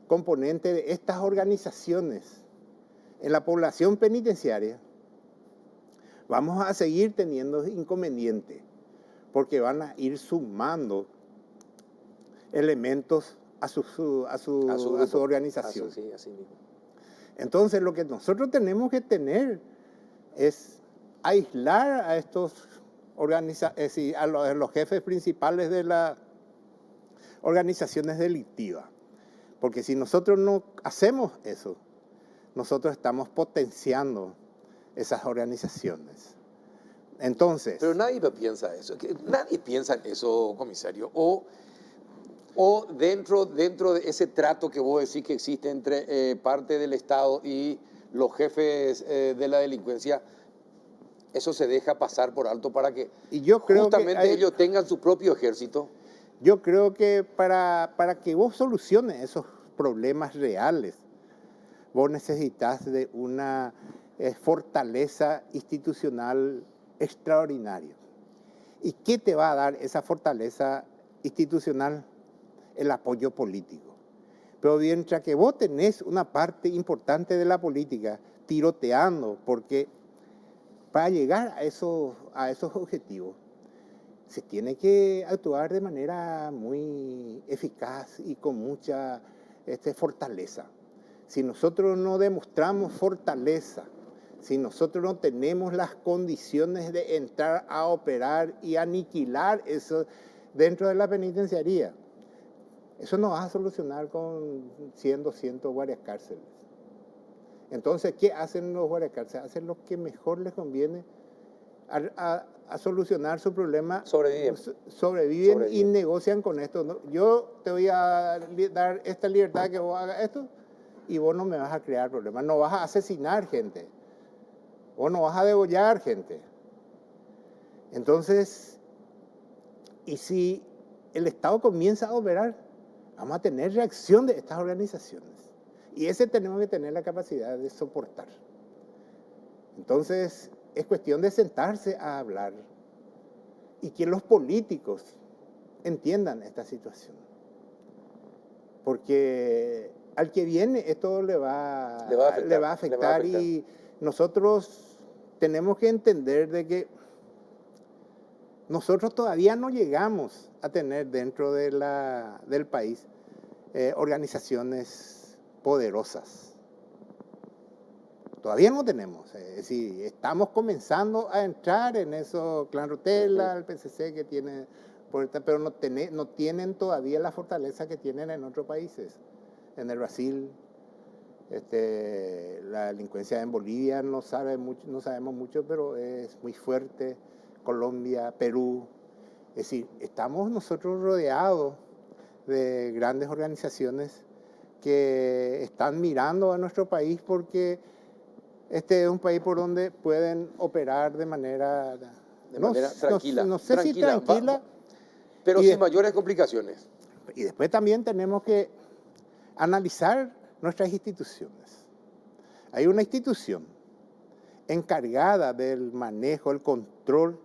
S4: componente de estas organizaciones en la población penitenciaria, vamos a seguir teniendo inconvenientes, porque van a ir sumando elementos a su organización.
S1: Así mismo.
S4: Entonces, lo que nosotros tenemos que tener es aislar a estos a los jefes principales de las organizaciones delictivas. Porque si nosotros no hacemos eso, nosotros estamos potenciando esas organizaciones. Entonces...
S1: Pero nadie piensa eso. Nadie piensa en eso, comisario. O dentro de ese trato que vos decís que existe entre parte del Estado y los jefes de la delincuencia, eso se deja pasar por alto para que justamente ellos tengan su propio ejército.
S4: Yo creo que para que vos soluciones esos problemas reales, vos necesitas de una fortaleza institucional extraordinaria. ¿Y qué te va a dar esa fortaleza institucional? El apoyo político. Pero mientras que vos tenés una parte importante de la política tiroteando, porque para llegar a esos objetivos se tiene que actuar de manera muy eficaz y con mucha fortaleza. Si nosotros no demostramos fortaleza, si nosotros no tenemos las condiciones de entrar a operar y aniquilar eso dentro de la penitenciaría, eso no va a solucionar con 100, 200 guardias cárceles. Entonces, ¿qué hacen los guardias cárceles? Hacen lo que mejor les conviene a solucionar su problema. Sobreviven y negocian con esto. ¿No? Yo te voy a dar esta libertad que vos hagas esto y vos no me vas a crear problemas. No vas a asesinar gente. Vos no vas a degollar gente. Entonces, y si el Estado comienza a operar, vamos a tener reacción de estas organizaciones. Y ese tenemos que tener la capacidad de soportar. Entonces, es cuestión de sentarse a hablar y que los políticos entiendan esta situación. Porque al que viene esto le va a afectar y nosotros tenemos que entender de que nosotros todavía no llegamos a tener dentro del país organizaciones poderosas. Todavía no tenemos. Es decir, estamos comenzando a entrar en eso, Clan Rutela, el PCC que tiene, pero no tienen todavía la fortaleza que tienen en otros países. En el Brasil, la delincuencia en Bolivia no sabemos mucho, pero es muy fuerte. Colombia, Perú. Es decir, estamos nosotros rodeados de grandes organizaciones que están mirando a nuestro país porque este es un país por donde pueden operar de manera
S1: tranquila.
S4: No sé si tranquila.
S1: Pero sin mayores complicaciones.
S4: Y después también tenemos que analizar nuestras instituciones. Hay una institución encargada del manejo, el control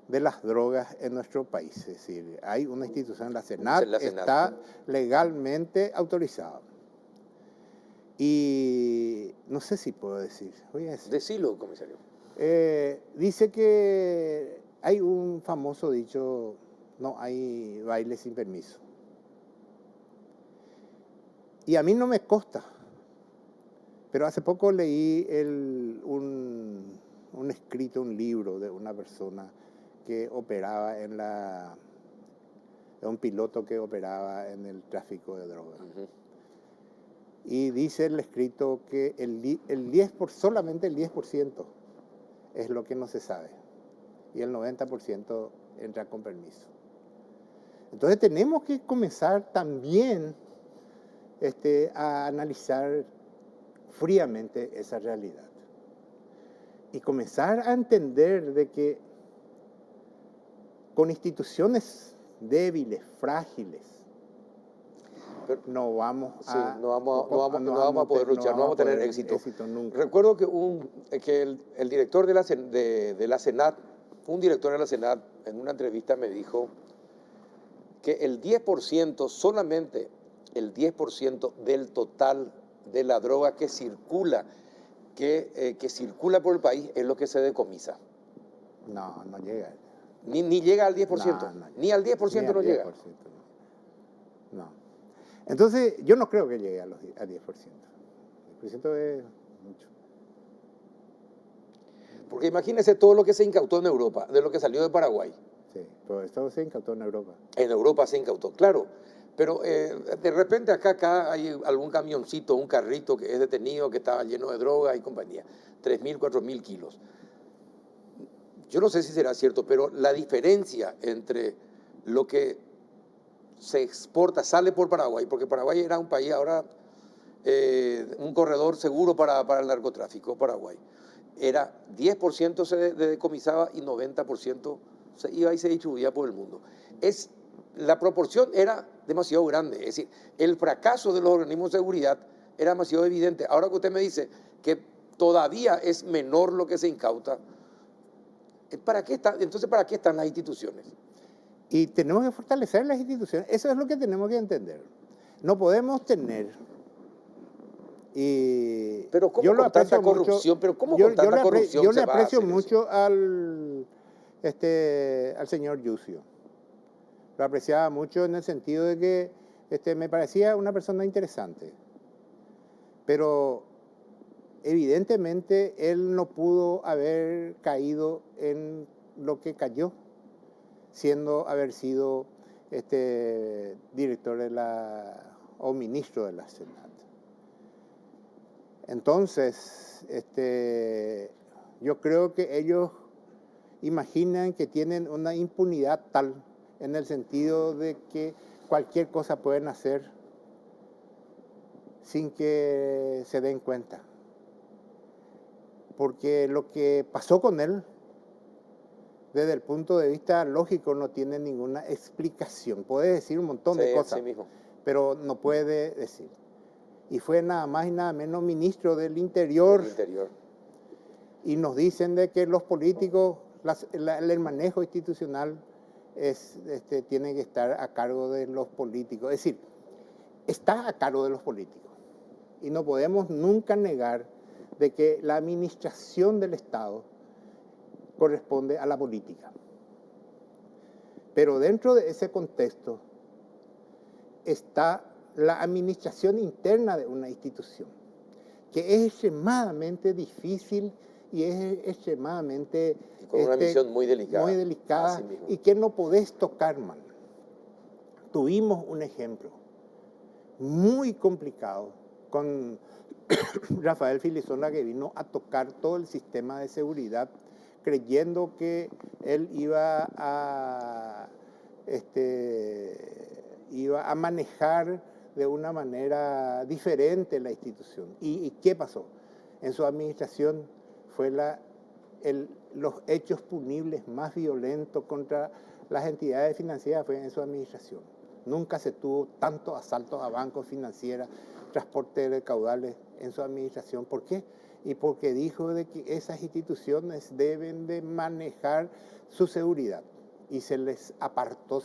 S4: de las drogas en nuestro país. Es decir, hay una institución, la Senat, está legalmente autorizada. Y no sé si puedo decir.
S1: Decilo, comisario.
S4: Dice que hay un famoso dicho, no hay baile sin permiso. Y a mí no me consta, pero hace poco leí un escrito, un libro de una persona que operaba de un piloto que operaba en el tráfico de drogas. Y dice el escrito que solamente el 10% es lo que no se sabe. Y el 90% entra con permiso. Entonces tenemos que comenzar también a analizar fríamente esa realidad. Y comenzar a entender de que con instituciones débiles, frágiles, no vamos a
S1: poder luchar, no vamos a tener éxito nunca. Recuerdo que el director de la Senat, un director de la Senat, en una entrevista me dijo que el 10%, solamente el 10% del total de la droga que circula por el país es lo que se decomisa.
S4: No llega.
S1: Ni llega al 10%. Ni al 10% no llega.
S4: No. Entonces, yo no creo que llegue al 10%. El 10% es mucho.
S1: Porque imagínese todo lo que se incautó en Europa, de lo que salió de Paraguay.
S4: Sí, pero esto se incautó en Europa.
S1: En Europa se incautó, claro. Pero de repente acá hay algún camioncito, un carrito que es detenido, que estaba lleno de droga y compañía. 3.000, 4.000 kilos. Yo no sé si será cierto, pero la diferencia entre lo que se exporta, sale por Paraguay, porque Paraguay era un país ahora, un corredor seguro para el narcotráfico, Paraguay. Era 10% se decomisaba y 90% se iba y se distribuía por el mundo. La proporción era demasiado grande, es decir, el fracaso de los organismos de seguridad era demasiado evidente. Ahora que usted me dice que todavía es menor lo que se incauta, entonces, ¿para qué están las instituciones?
S4: Y tenemos que fortalecer las instituciones. Eso es lo que tenemos que entender. No podemos tener...
S1: Pero ¿cómo con tanta corrupción?
S4: Yo le aprecio mucho al señor Yucio. Lo apreciaba mucho en el sentido de que me parecía una persona interesante. Pero evidentemente él no pudo haber caído en lo que cayó, haber sido director o ministro de la Senat. Entonces, yo creo que ellos imaginan que tienen una impunidad tal en el sentido de que cualquier cosa pueden hacer sin que se den cuenta. Porque lo que pasó con él, desde el punto de vista lógico, no tiene ninguna explicación. Puede decir un montón de cosas, pero no puede decir. Y fue nada más y nada menos ministro del Interior. Y nos dicen de que los políticos, el manejo institucional tiene que estar a cargo de los políticos. Es decir, está a cargo de los políticos. Y no podemos nunca negar de que la administración del Estado corresponde a la política. Pero dentro de ese contexto está la administración interna de una institución, que es extremadamente difícil y es extremadamente...
S1: Y con una misión muy
S4: delicada y que no podés tocar, man. Tuvimos un ejemplo muy complicado con Rafael Filizonda, que vino a tocar todo el sistema de seguridad creyendo que él iba a manejar de una manera diferente la institución. ¿Y qué pasó? En su administración fue los hechos punibles más violentos contra las entidades financieras fue en su administración. Nunca se tuvo tantos asaltos a bancos financieros, transporte de caudales en su administración. ¿Por qué? Y porque dijo de que esas instituciones deben de manejar su seguridad y se les apartó,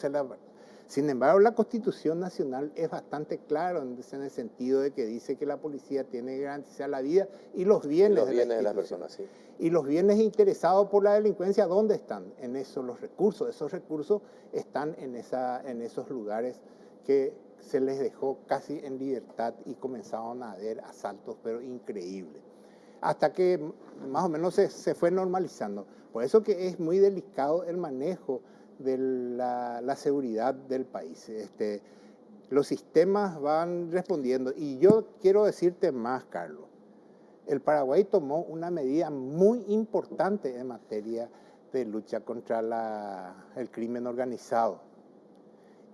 S4: Sin embargo, la Constitución Nacional es bastante clara en el sentido de que dice que la policía tiene que garantizar la vida y los bienes,
S1: de las personas. Sí.
S4: Y los bienes interesados por la delincuencia, ¿dónde están? En eso los recursos. Esos recursos están en esos lugares que se les dejó casi en libertad y comenzaron a haber asaltos, pero increíbles. Hasta que más o menos se fue normalizando. Por eso que es muy delicado el manejo de la seguridad del país. Los sistemas van respondiendo. Y yo quiero decirte más, Carlos. El Paraguay tomó una medida muy importante en materia de lucha contra el crimen organizado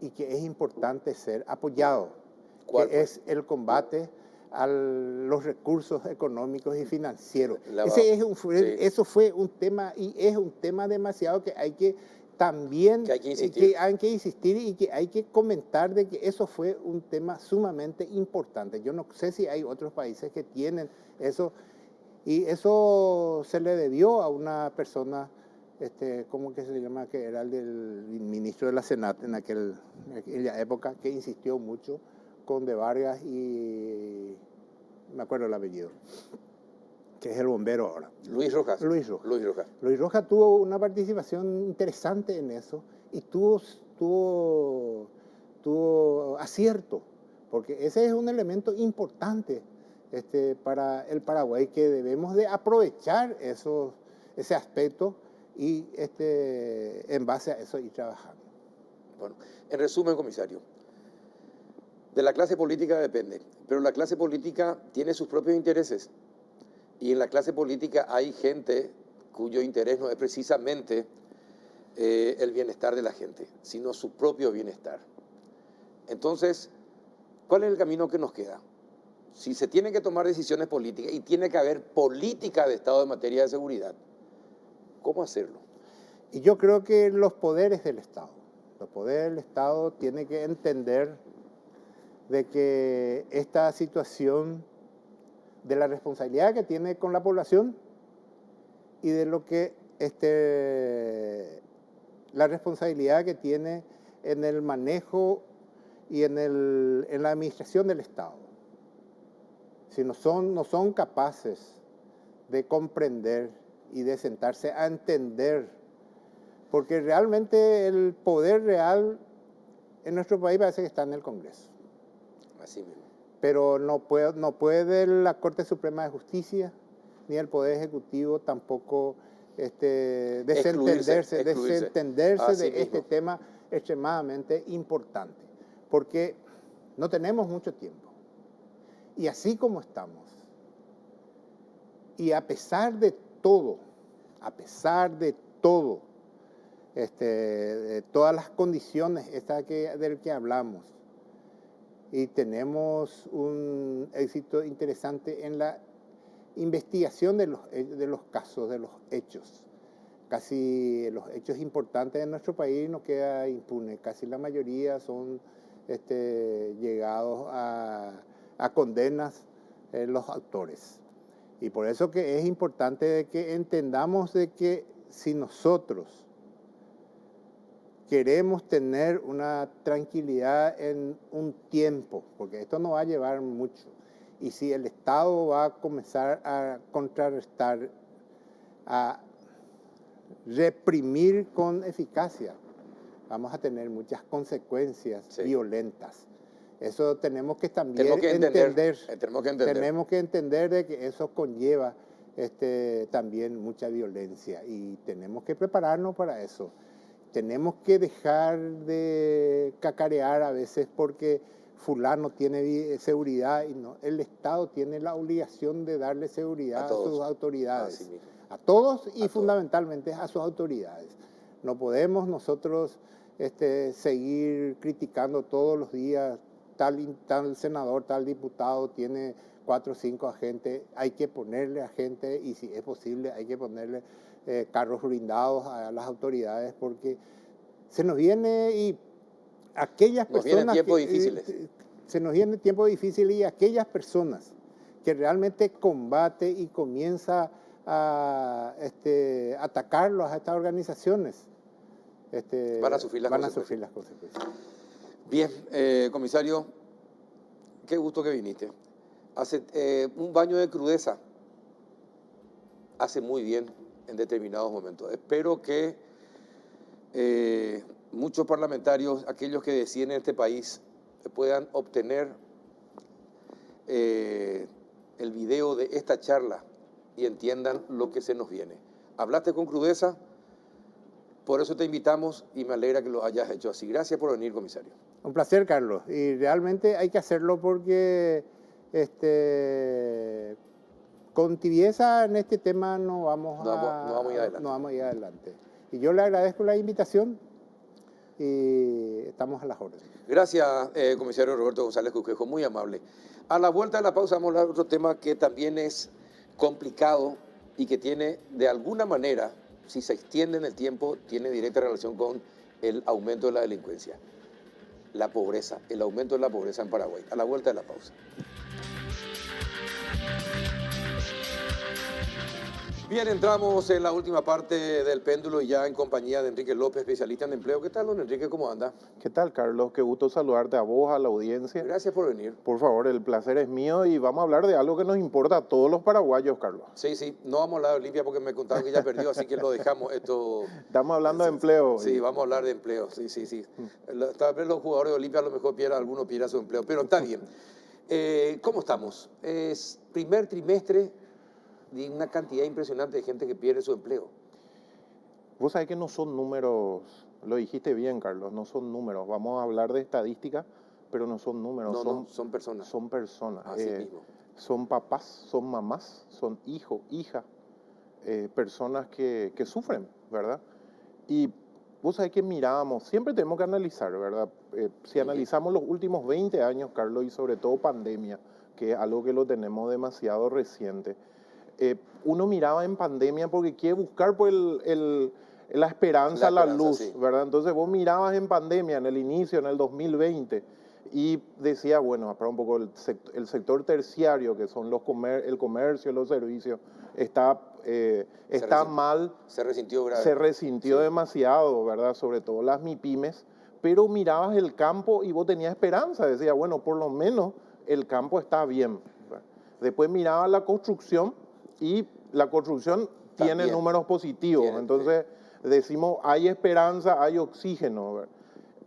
S4: y que es importante ser apoyado, que es el combate a los recursos económicos y financieros. Eso fue un tema y es un tema demasiado que hay que también hay que insistir y que hay que comentar de que eso fue un tema sumamente importante. Yo no sé si hay otros países que tienen eso, y eso se le debió a una persona, ¿cómo que se llama? Que era el del ministro de la Senat en aquella época, que insistió mucho, Conde Vargas y me acuerdo el apellido, que es el bombero ahora.
S1: Luis Rojas.
S4: Luis Rojas tuvo una participación interesante en eso y tuvo acierto, porque ese es un elemento importante para el Paraguay, que debemos de aprovechar ese aspecto y en base a eso ir trabajando.
S1: Bueno, en resumen, comisario, de la clase política depende, pero la clase política tiene sus propios intereses. Y en la clase política hay gente cuyo interés no es precisamente el bienestar de la gente, sino su propio bienestar. Entonces, ¿cuál es el camino que nos queda? Si se tienen que tomar decisiones políticas y tiene que haber política de Estado en materia de seguridad, ¿cómo hacerlo?
S4: Y yo creo que los poderes del Estado tienen que entender de que esta situación, de la responsabilidad que tiene con la población y de lo que la responsabilidad que tiene en el manejo y en la administración del Estado. Si no son capaces de comprender y de sentarse a entender, porque realmente el poder real en nuestro país parece que está en el Congreso.
S1: Así mismo.
S4: Pero no puede la Corte Suprema de Justicia ni el Poder Ejecutivo tampoco desentenderse de este tema extremadamente importante, porque no tenemos mucho tiempo. Y así como estamos, y a pesar de todo, de todas las condiciones del que hablamos, y tenemos un éxito interesante en la investigación de los casos, de los hechos. Casi los hechos importantes de nuestro país no queda impune, casi la mayoría son llegados a condenas los autores. Y por eso que es importante de que entendamos de que si nosotros queremos tener una tranquilidad en un tiempo, porque esto no va a llevar mucho. Y si el Estado va a comenzar a contrarrestar, a reprimir con eficacia, vamos a tener muchas consecuencias violentas. Eso tenemos que también entender. Tenemos que entender de que eso conlleva también mucha violencia y tenemos que prepararnos para eso. Tenemos que dejar de cacarear a veces porque fulano tiene seguridad y no. El Estado tiene la obligación de darle seguridad a sus autoridades. A todos y fundamentalmente a sus autoridades. No podemos nosotros seguir criticando todos los días tal senador, tal diputado tiene 4 o 5 agentes, hay que ponerle agentes y si es posible hay que ponerle carros blindados a las autoridades porque se nos viene y aquellas personas...
S1: Nos vienen tiempos difíciles.
S4: Se nos vienen tiempos difíciles y aquellas personas que realmente combate y comienza a atacarlos a estas organizaciones
S1: van a sufrir las consecuencias. Bien, comisario, qué gusto que viniste. Un baño de crudeza hace muy bien en determinados momentos. Espero que muchos parlamentarios, aquellos que deciden en este país, puedan obtener el video de esta charla y entiendan lo que se nos viene. Hablaste con crudeza, por eso te invitamos y me alegra que lo hayas hecho así. Gracias por venir, comisario.
S4: Un placer, Carlos. Y realmente hay que hacerlo porque con tibieza en este tema no vamos a ir adelante. Y yo le agradezco la invitación y estamos a las órdenes.
S1: Gracias, comisario Roberto González Cusquejo, muy amable. A la vuelta de la pausa vamos a hablar de otro tema que también es complicado y que tiene, de alguna manera, si se extiende en el tiempo, tiene directa relación con el aumento de la delincuencia. La pobreza, el aumento de la pobreza en Paraguay. A la vuelta de la pausa. Bien, entramos en la última parte del péndulo y ya en compañía de Enrique López, especialista en empleo. ¿Qué tal, don Enrique? ¿Cómo anda?
S5: ¿Qué tal, Carlos? Qué gusto saludarte a vos, a la audiencia.
S1: Gracias por venir.
S5: Por favor, el placer es mío y vamos a hablar de algo que nos importa a todos los paraguayos, Carlos.
S1: Sí, no vamos a hablar de Olimpia porque me contaron que ya perdió, así que lo dejamos.
S5: Estamos hablando de empleo.
S1: Sí, vamos a hablar de empleo, sí. Tal vez los jugadores de Olimpia a lo mejor alguno pierda su empleo, pero está bien. ¿Cómo estamos? Es primer trimestre de una cantidad impresionante de gente que pierde su empleo.
S5: Vos sabés que no son números, lo dijiste bien, Carlos, no son números. Vamos a hablar de estadística, pero no son números.
S1: Son personas.
S5: Son personas.
S1: Así mismo.
S5: Son papás, son mamás, son hijos, hijas, personas que sufren, ¿verdad? Y vos sabés que mirábamos, siempre tenemos que analizar, ¿verdad? Si analizamos los últimos 20 años, Carlos, y sobre todo pandemia, que es algo que lo tenemos demasiado reciente, uno miraba en pandemia porque quiere buscar pues, la esperanza, la luz, sí. ¿Verdad? Entonces vos mirabas en pandemia, en el inicio, en el 2020, y decía, bueno, para un poco el sector terciario, que son el comercio, los servicios, está mal.
S1: Se resintió grave.
S5: Se resintió demasiado, ¿verdad? Sobre todo las MIPYMES, pero mirabas el campo y vos tenías esperanza, decía, bueno, por lo menos el campo está bien. Después mirabas la construcción, y la construcción tiene números positivos, entonces decimos hay esperanza, hay oxígeno, ¿verdad?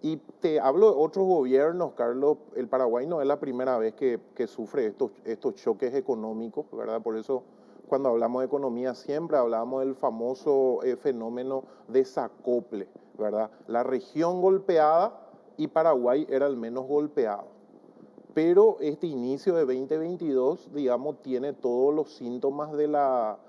S5: Y te hablo de otros gobiernos, Carlos, el Paraguay no es la primera vez que sufre estos choques económicos, ¿verdad? Por eso cuando hablamos de economía siempre hablamos del famoso fenómeno desacople, ¿verdad? La región golpeada y Paraguay era el menos golpeado. Pero este inicio de 2022, digamos, tiene todos los síntomas de la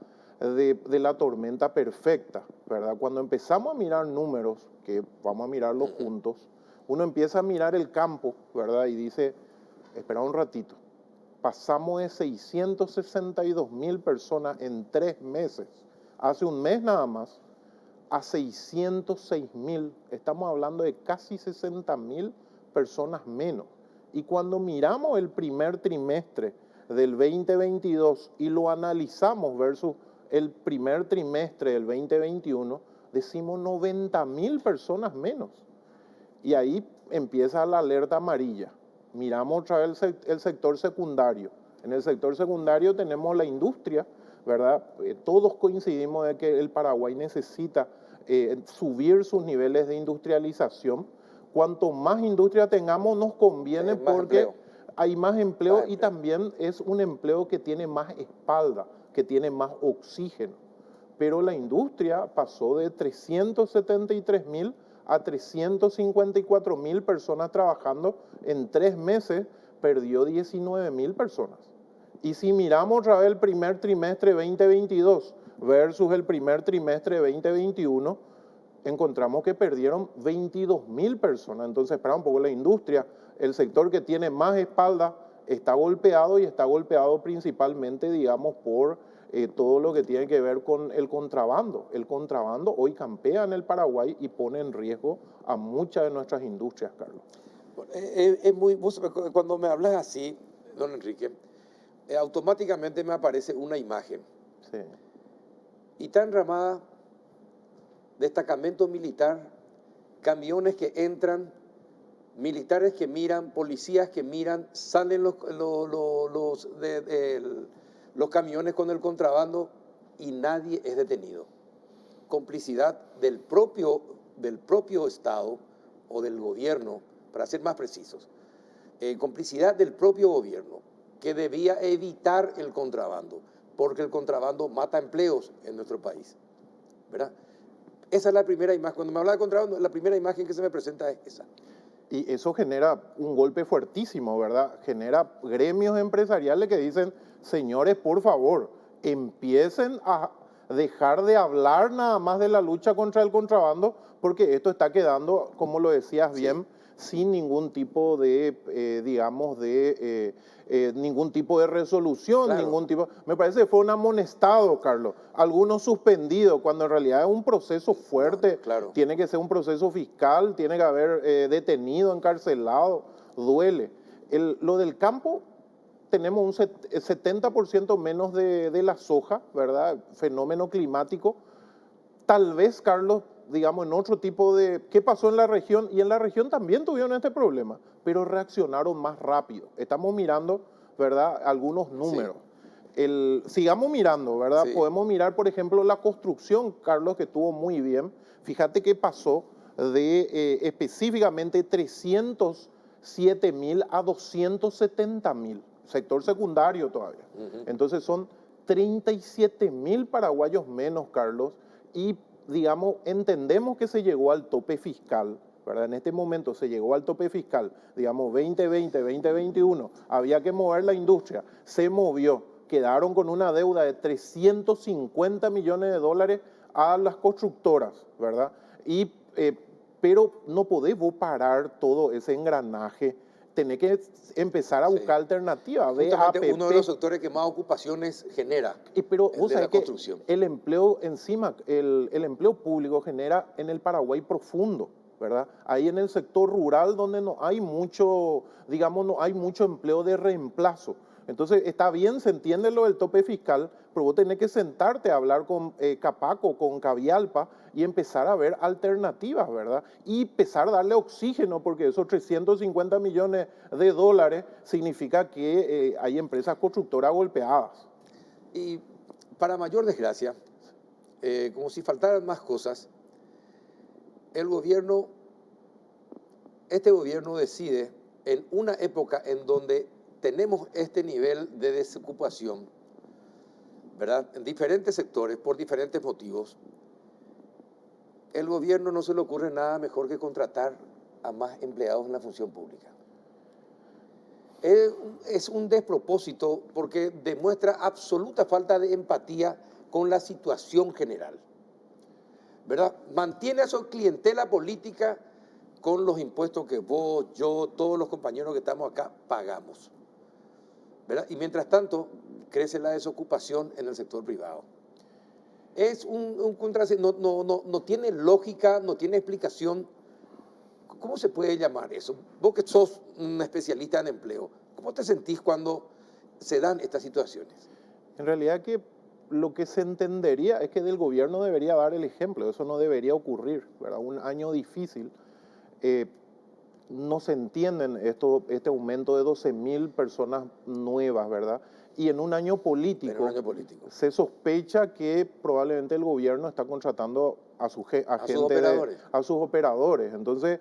S5: tormenta perfecta, ¿verdad? Cuando empezamos a mirar números, que vamos a mirarlos juntos, uno empieza a mirar el campo, ¿verdad? Y dice, espera un ratito, pasamos de 662,000 personas en 3 meses, hace un mes nada más, a 606,000, estamos hablando de casi 60,000 personas menos. Y cuando miramos el primer trimestre del 2022 y lo analizamos versus el primer trimestre del 2021, decimos 90.000 personas menos. Y ahí empieza la alerta amarilla. Miramos otra vez el sector secundario. En el sector secundario tenemos la industria, ¿verdad? Todos coincidimos en que el Paraguay necesita subir sus niveles de industrialización. Cuanto más industria tengamos, nos conviene porque hay más empleo y también es un empleo que tiene más espalda, que tiene más oxígeno. Pero la industria pasó de 373.000 a 354.000 personas trabajando. En 3 meses perdió 19.000 personas. Y si miramos otra vez el primer trimestre 2022 versus el primer trimestre 2021, encontramos que perdieron 22.000 personas. Entonces, espera un poco, la industria, el sector que tiene más espalda, está golpeado y está golpeado principalmente, digamos, por todo lo que tiene que ver con el contrabando. El contrabando hoy campea en el Paraguay y pone en riesgo a muchas de nuestras industrias, Carlos.
S1: Cuando me hablas así, don Enrique, automáticamente me aparece una imagen.
S5: Sí.
S1: Y está enramada, destacamento militar, camiones que entran, militares que miran, policías que miran, salen los camiones con el contrabando y nadie es detenido. Complicidad del propio Estado o del gobierno, para ser más precisos. Complicidad del propio gobierno, que debía evitar el contrabando, porque el contrabando mata empleos en nuestro país, ¿verdad? Esa es la primera imagen. Cuando me habla de contrabando, la primera imagen que se me presenta es esa.
S5: Y eso genera un golpe fuertísimo, ¿verdad? Genera gremios empresariales que dicen, señores, por favor, empiecen a dejar de hablar nada más de la lucha contra el contrabando, porque esto está quedando, como lo decías bien, sin ningún tipo de, ningún tipo de resolución,
S1: Claro.
S5: Me parece que fue un amonestado, Carlos. Algunos suspendidos, cuando en realidad es un proceso fuerte.
S1: Claro.
S5: Tiene que ser un proceso fiscal, tiene que haber detenido, encarcelado, duele. Lo del campo, tenemos un 70% menos de la soja, ¿verdad? Fenómeno climático. Tal vez, Carlos, digamos, en otro tipo de... ¿Qué pasó en la región? Y en la región también tuvieron este problema, pero reaccionaron más rápido. Estamos mirando, ¿verdad?, algunos números. Sí. Sigamos mirando, ¿verdad?
S1: Sí.
S5: Podemos mirar, por ejemplo, la construcción, Carlos, que estuvo muy bien. Fíjate que pasó de específicamente 307.000 a 270.000. Sector secundario todavía. Entonces son 37.000 paraguayos menos, Carlos, y digamos, entendemos que se llegó al tope fiscal, ¿verdad? En este momento se llegó al tope fiscal, digamos, 2020, 2021, había que mover la industria, se movió, quedaron con una deuda de 350 millones de dólares a las constructoras, ¿verdad? Pero no podemos parar todo ese engranaje, tenés que empezar a buscar alternativas.
S1: Justamente uno de los sectores que más ocupaciones genera,
S5: pero
S1: el
S5: vos
S1: de la
S5: sabés que
S1: construcción.
S5: el empleo encima, el empleo público genera en el Paraguay profundo, ¿verdad? Ahí en el sector rural donde no hay mucho, digamos, no hay mucho empleo de reemplazo. Entonces está bien, se entiende lo del tope fiscal, pero vos tenés que sentarte a hablar con Capaco, con Cavialpa y empezar a ver alternativas, ¿verdad? Y empezar a darle oxígeno, porque esos 350 millones de dólares significa que hay empresas constructoras golpeadas.
S1: Y para mayor desgracia, como si faltaran más cosas, este gobierno decide en una época en donde tenemos este nivel de desocupación, ¿verdad? En diferentes sectores, por diferentes motivos, el gobierno no se le ocurre nada mejor que contratar a más empleados en la función pública. Es un despropósito porque demuestra absoluta falta de empatía con la situación general, ¿verdad? Mantiene a su clientela política con los impuestos que vos, yo, todos los compañeros que estamos acá pagamos, ¿verdad? Y mientras tanto, crece la desocupación en el sector privado. Es un contrasentido, no tiene lógica, no tiene explicación. ¿Cómo se puede llamar eso? Vos que sos un especialista en empleo, ¿cómo te sentís cuando se dan estas situaciones?
S5: En realidad que lo que se entendería es que del gobierno debería dar el ejemplo, eso no debería ocurrir, ¿verdad? Un año difícil, no se entienden este aumento de 12.000 personas nuevas, ¿verdad? Y en un año político, se sospecha que probablemente el gobierno está contratando a sus operadores. Entonces,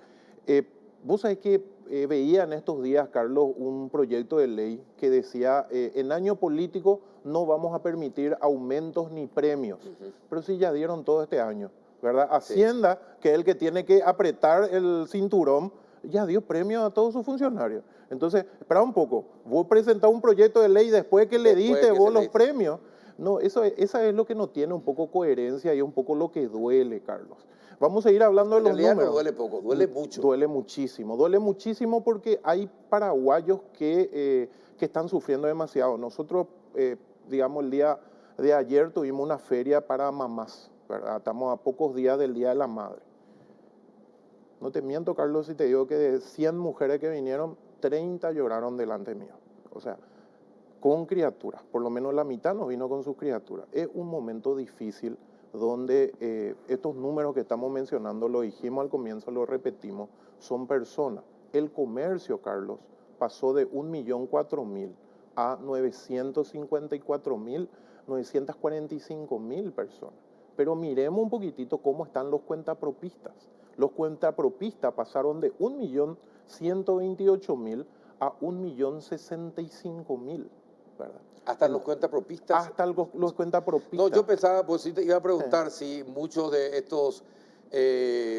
S5: vos sabés que veía en estos días, Carlos, un proyecto de ley que decía, en año político no vamos a permitir aumentos ni premios, pero sí ya dieron todo este año, ¿verdad? Hacienda, que es el que tiene que apretar el cinturón, ya dio premio a todos sus funcionarios. Entonces, espera un poco, vos presentás un proyecto de ley después que le diste vos los premios. No, esa es lo que no tiene un poco coherencia y es un poco lo que duele, Carlos. Vamos a seguir hablando de los números.
S1: No duele poco, duele mucho.
S5: Duele muchísimo porque hay paraguayos que están sufriendo demasiado. Nosotros, digamos, el día de ayer tuvimos una feria para mamás, ¿verdad? Estamos a pocos días del Día de la Madre. No te miento, Carlos, si te digo que de 100 mujeres que vinieron, 30 lloraron delante mío. O sea, con criaturas. Por lo menos la mitad no vino con sus criaturas. Es un momento difícil donde estos números que estamos mencionando, lo dijimos al comienzo, lo repetimos, son personas. El comercio, Carlos, pasó de 1.004.000 a 945.000 personas. Pero miremos un poquitito cómo están los cuentapropistas. Los cuentapropistas pasaron de 1.128.000 a 1.065.000, ¿verdad?
S1: Hasta los cuentapropistas.
S5: Hasta los cuentapropistas.
S1: No, yo pensaba, pues sí te iba a preguntar si muchos de estos...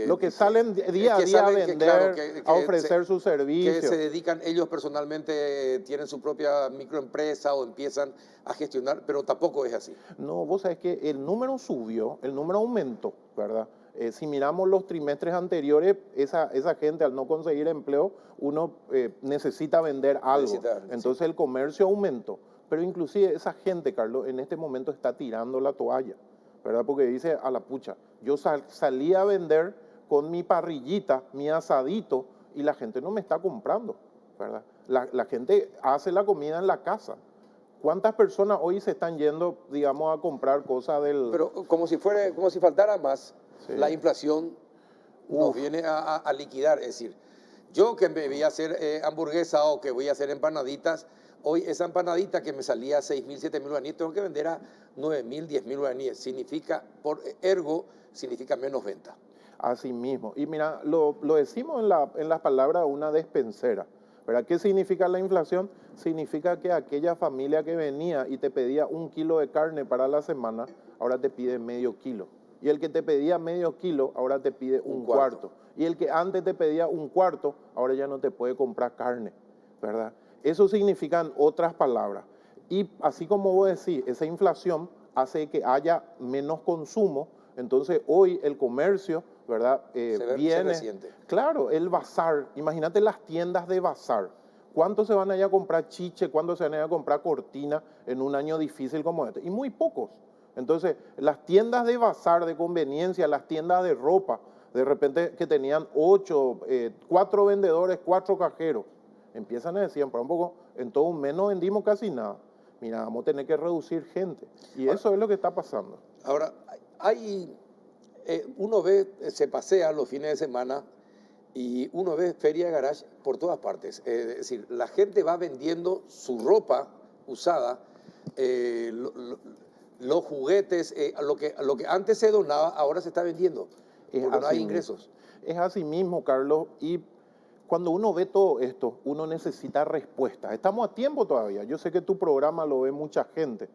S5: lo que salen día a día a vender, a ofrecer sus servicios.
S1: Que se dedican, ellos personalmente tienen su propia microempresa o empiezan a gestionar, pero tampoco es así.
S5: No, vos sabés que el número subió, el número aumentó, ¿verdad? Si miramos los trimestres anteriores, esa gente al no conseguir empleo, uno necesita vender algo. Entonces el comercio aumentó. Pero inclusive esa gente, Carlos, en este momento está tirando la toalla, ¿verdad? Porque dice, a la pucha, yo salí a vender con mi parrillita, mi asadito, y la gente no me está comprando, ¿verdad? La gente hace la comida en la casa. ¿Cuántas personas hoy se están yendo, digamos, a comprar cosas del...?
S1: Pero como si faltara más, sí. La inflación nos viene a liquidar. Es decir, yo que me voy a hacer hamburguesa o que voy a hacer empanaditas, hoy esa empanadita que me salía a 6.000, 7.000 guaraníes, tengo que vender a 9.000, 10.000 guaraníes. Significa, significa menos venta.
S5: Así mismo. Y mira, lo decimos en las palabras de una despensera, ¿verdad? ¿Qué significa la inflación? Significa que aquella familia que venía y te pedía 1 kilo de carne para la semana, ahora te pide medio kilo. Y el que te pedía medio kilo, ahora te pide un cuarto. Y el que antes te pedía un cuarto, ahora ya no te puede comprar carne, ¿verdad? Eso significan otras palabras. Y así como vos decís, esa inflación hace que haya menos consumo. Entonces hoy el comercio, ¿verdad? Viene. Claro, el bazar. Imagínate las tiendas de bazar. ¿Cuántos se van a ir a comprar chiche? ¿Cuántos se van a ir a comprar cortina en un año difícil como este? Y muy pocos. Entonces, las tiendas de bazar, de conveniencia, las tiendas de ropa, de repente que tenían 4 vendedores, 4 cajeros, empiezan a decir, por un poco, en todo un mes no vendimos casi nada. Mira, vamos a tener que reducir gente. Y ahora, eso es lo que está pasando.
S1: Ahora, uno ve, se pasea los fines de semana y uno ve feria de garage por todas partes. Es decir, la gente va vendiendo su ropa usada, los juguetes, lo que antes se donaba, ahora se está vendiendo, porque no hay ingresos.
S5: Es así mismo, Carlos, y cuando uno ve todo esto, uno necesita respuestas. Estamos a tiempo todavía. Yo sé que tu programa lo ve mucha gente.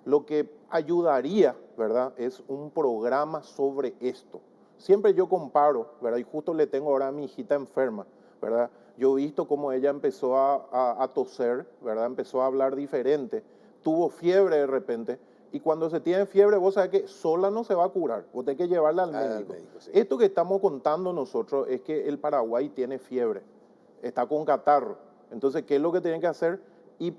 S5: Lo que ayudaría, ¿verdad?, es un programa sobre esto. Siempre yo comparo, ¿verdad?, y justo le tengo ahora a mi hijita enferma, ¿verdad? Yo he visto cómo ella empezó a toser, ¿verdad?, empezó a hablar diferente, tuvo fiebre de repente, y cuando se tiene fiebre, vos sabés que sola no se va a curar, vos tenés que llevarla al médico. Sí. Esto que estamos contando nosotros es que el Paraguay tiene fiebre, está con catarro. Entonces, ¿qué es lo que tienen que hacer? Y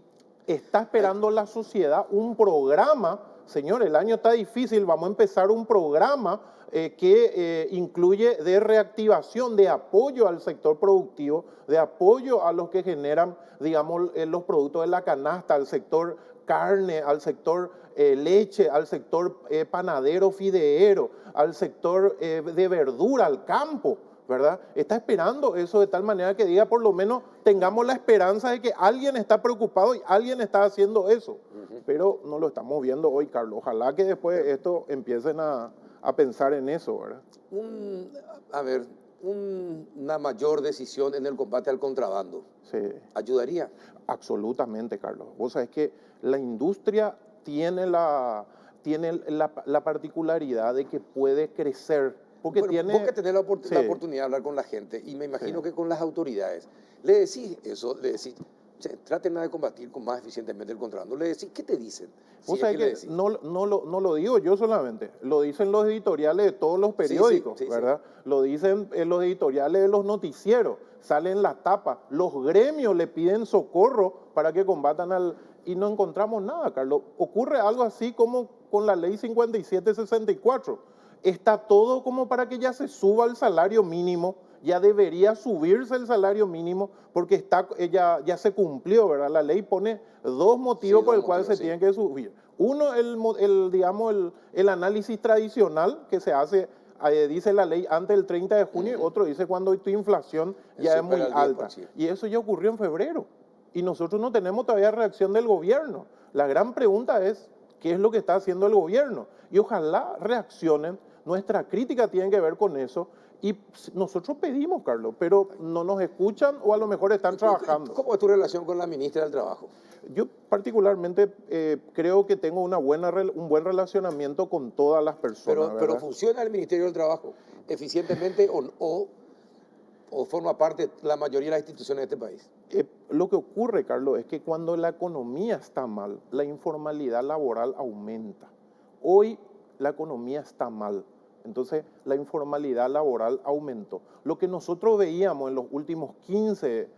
S5: está esperando la sociedad un programa. Señor, el año está difícil, vamos a empezar un programa que incluye de reactivación, de apoyo al sector productivo, de apoyo a los que generan, digamos, los productos de la canasta, al sector carne, al sector leche, al sector panadero, fideero, al sector de verdura, al campo, ¿verdad? Está esperando eso de tal manera que diga, por lo menos tengamos la esperanza de que alguien está preocupado y alguien está haciendo eso. Pero no lo estamos viendo hoy, Carlos. Ojalá que después esto empiecen a pensar en eso, ¿verdad?
S1: Una mayor decisión en el combate al contrabando.
S5: Sí.
S1: ¿Ayudaría?
S5: Absolutamente, Carlos. Vos sabés que la industria tiene la particularidad de que puede crecer. Porque
S1: bueno,
S5: tiene...
S1: vos que tenés la oportunidad de hablar con la gente, y me imagino que con las autoridades, le decís eso, le decís, traten de combatir más eficientemente el contrabando. Le decís, ¿qué te dicen?
S5: Vos sabés que no lo digo yo solamente, lo dicen los editoriales de todos los periódicos, ¿verdad? Lo dicen los editoriales de los noticieros, salen las tapas, los gremios le piden socorro para que combatan y no encontramos nada, Carlos. Ocurre algo así como con la ley 5764. Está todo como para que ya se suba el salario mínimo, ya debería subirse el salario mínimo porque ya se cumplió, ¿verdad? La ley pone dos motivos por el cual se tiene que subir. Uno, el análisis tradicional que se hace, dice la ley, antes del 30 de junio, y otro dice cuando tu inflación ya es muy alta. Y eso ya ocurrió en febrero. Y nosotros no tenemos todavía reacción del gobierno. La gran pregunta es, ¿qué es lo que está haciendo el gobierno? Y ojalá reaccionen. Nuestra crítica tiene que ver con eso. Y nosotros pedimos, Carlos, pero no nos escuchan o a lo mejor están trabajando.
S1: ¿Cómo es tu relación con la ministra del Trabajo?
S5: Yo particularmente creo que tengo un buen relacionamiento con todas las personas.
S1: Pero ¿funciona el Ministerio del Trabajo eficientemente o forma parte la mayoría de las instituciones de este país?
S5: Lo que ocurre, Carlos, es que cuando la economía está mal, la informalidad laboral aumenta. Hoy la economía está mal. Entonces, la informalidad laboral aumentó. Lo que nosotros veíamos en los últimos 15,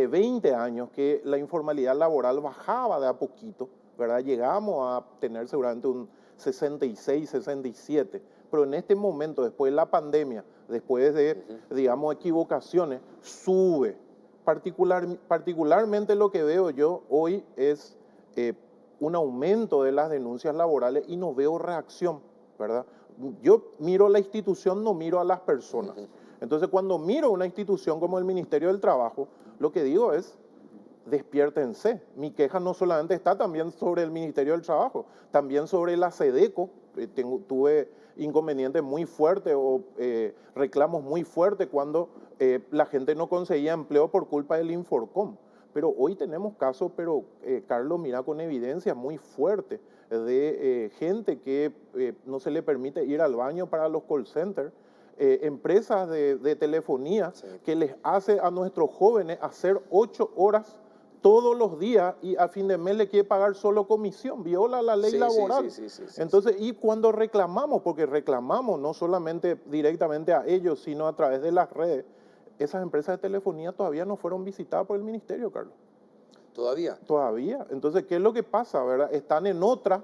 S5: 20 años, que la informalidad laboral bajaba de a poquito, ¿verdad? Llegamos a tener seguramente un 66, 67, pero en este momento, después de la pandemia, después de, digamos, equivocaciones, sube. Particularmente lo que veo yo hoy es un aumento de las denuncias laborales y no veo reacción, ¿verdad? Yo miro la institución, no miro a las personas. Entonces, cuando miro una institución como el Ministerio del Trabajo, lo que digo es, despiértense. Mi queja no solamente está también sobre el Ministerio del Trabajo, también sobre la SEDECO. Tuve inconvenientes muy fuertes o reclamos muy fuertes cuando la gente no conseguía empleo por culpa del Inforcom. Pero hoy tenemos casos, Carlos, mira, con evidencia muy fuerte de gente que no se le permite ir al baño para los call centers, empresas de telefonía que les hace a nuestros jóvenes hacer 8 horas todos los días y a fin de mes le quiere pagar solo comisión, viola la ley laboral. Entonces, y cuando reclamamos, porque reclamamos no solamente directamente a ellos, sino a través de las redes, esas empresas de telefonía todavía no fueron visitadas por el ministerio, Carlos.
S1: ¿Todavía?
S5: Todavía. Entonces, ¿qué es lo que pasa, verdad? Están en otra.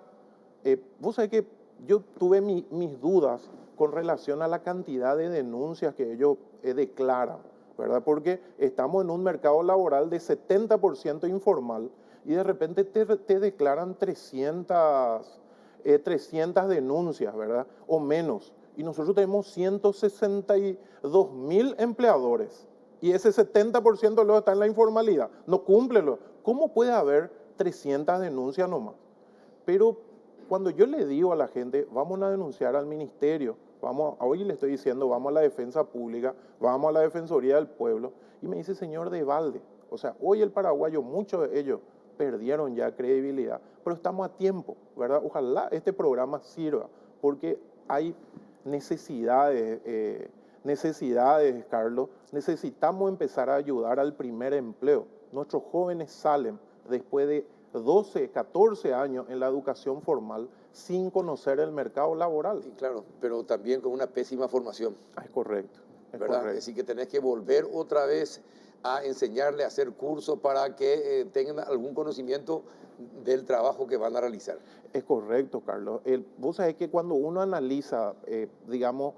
S5: Vos sabés que yo tuve mis dudas con relación a la cantidad de denuncias que ellos declaran, ¿verdad? Porque estamos en un mercado laboral de 70% informal y de repente te declaran 300 denuncias, ¿verdad? O menos. Y nosotros tenemos 162.000 empleadores y ese 70% luego está en la informalidad. No cumple. ¿Cómo puede haber 300 denuncias nomás? Pero cuando yo le digo a la gente, vamos a denunciar al ministerio, hoy le estoy diciendo, vamos a la defensa pública, vamos a la Defensoría del Pueblo, y me dice, señor de balde, o sea, hoy el paraguayo, muchos de ellos perdieron ya credibilidad, pero estamos a tiempo, ¿verdad? Ojalá este programa sirva, porque hay necesidades, Carlos, necesitamos empezar a ayudar al primer empleo. Nuestros jóvenes salen después de 12, 14 años en la educación formal sin conocer el mercado laboral.
S1: Sí, claro, pero también con una pésima formación.
S5: Es correcto.
S1: ¿Verdad? Es decir, que tenés que volver otra vez a enseñarle a hacer cursos para que tengan algún conocimiento del trabajo que van a realizar.
S5: Es correcto, Carlos. Vos sabés que cuando uno analiza, digamos,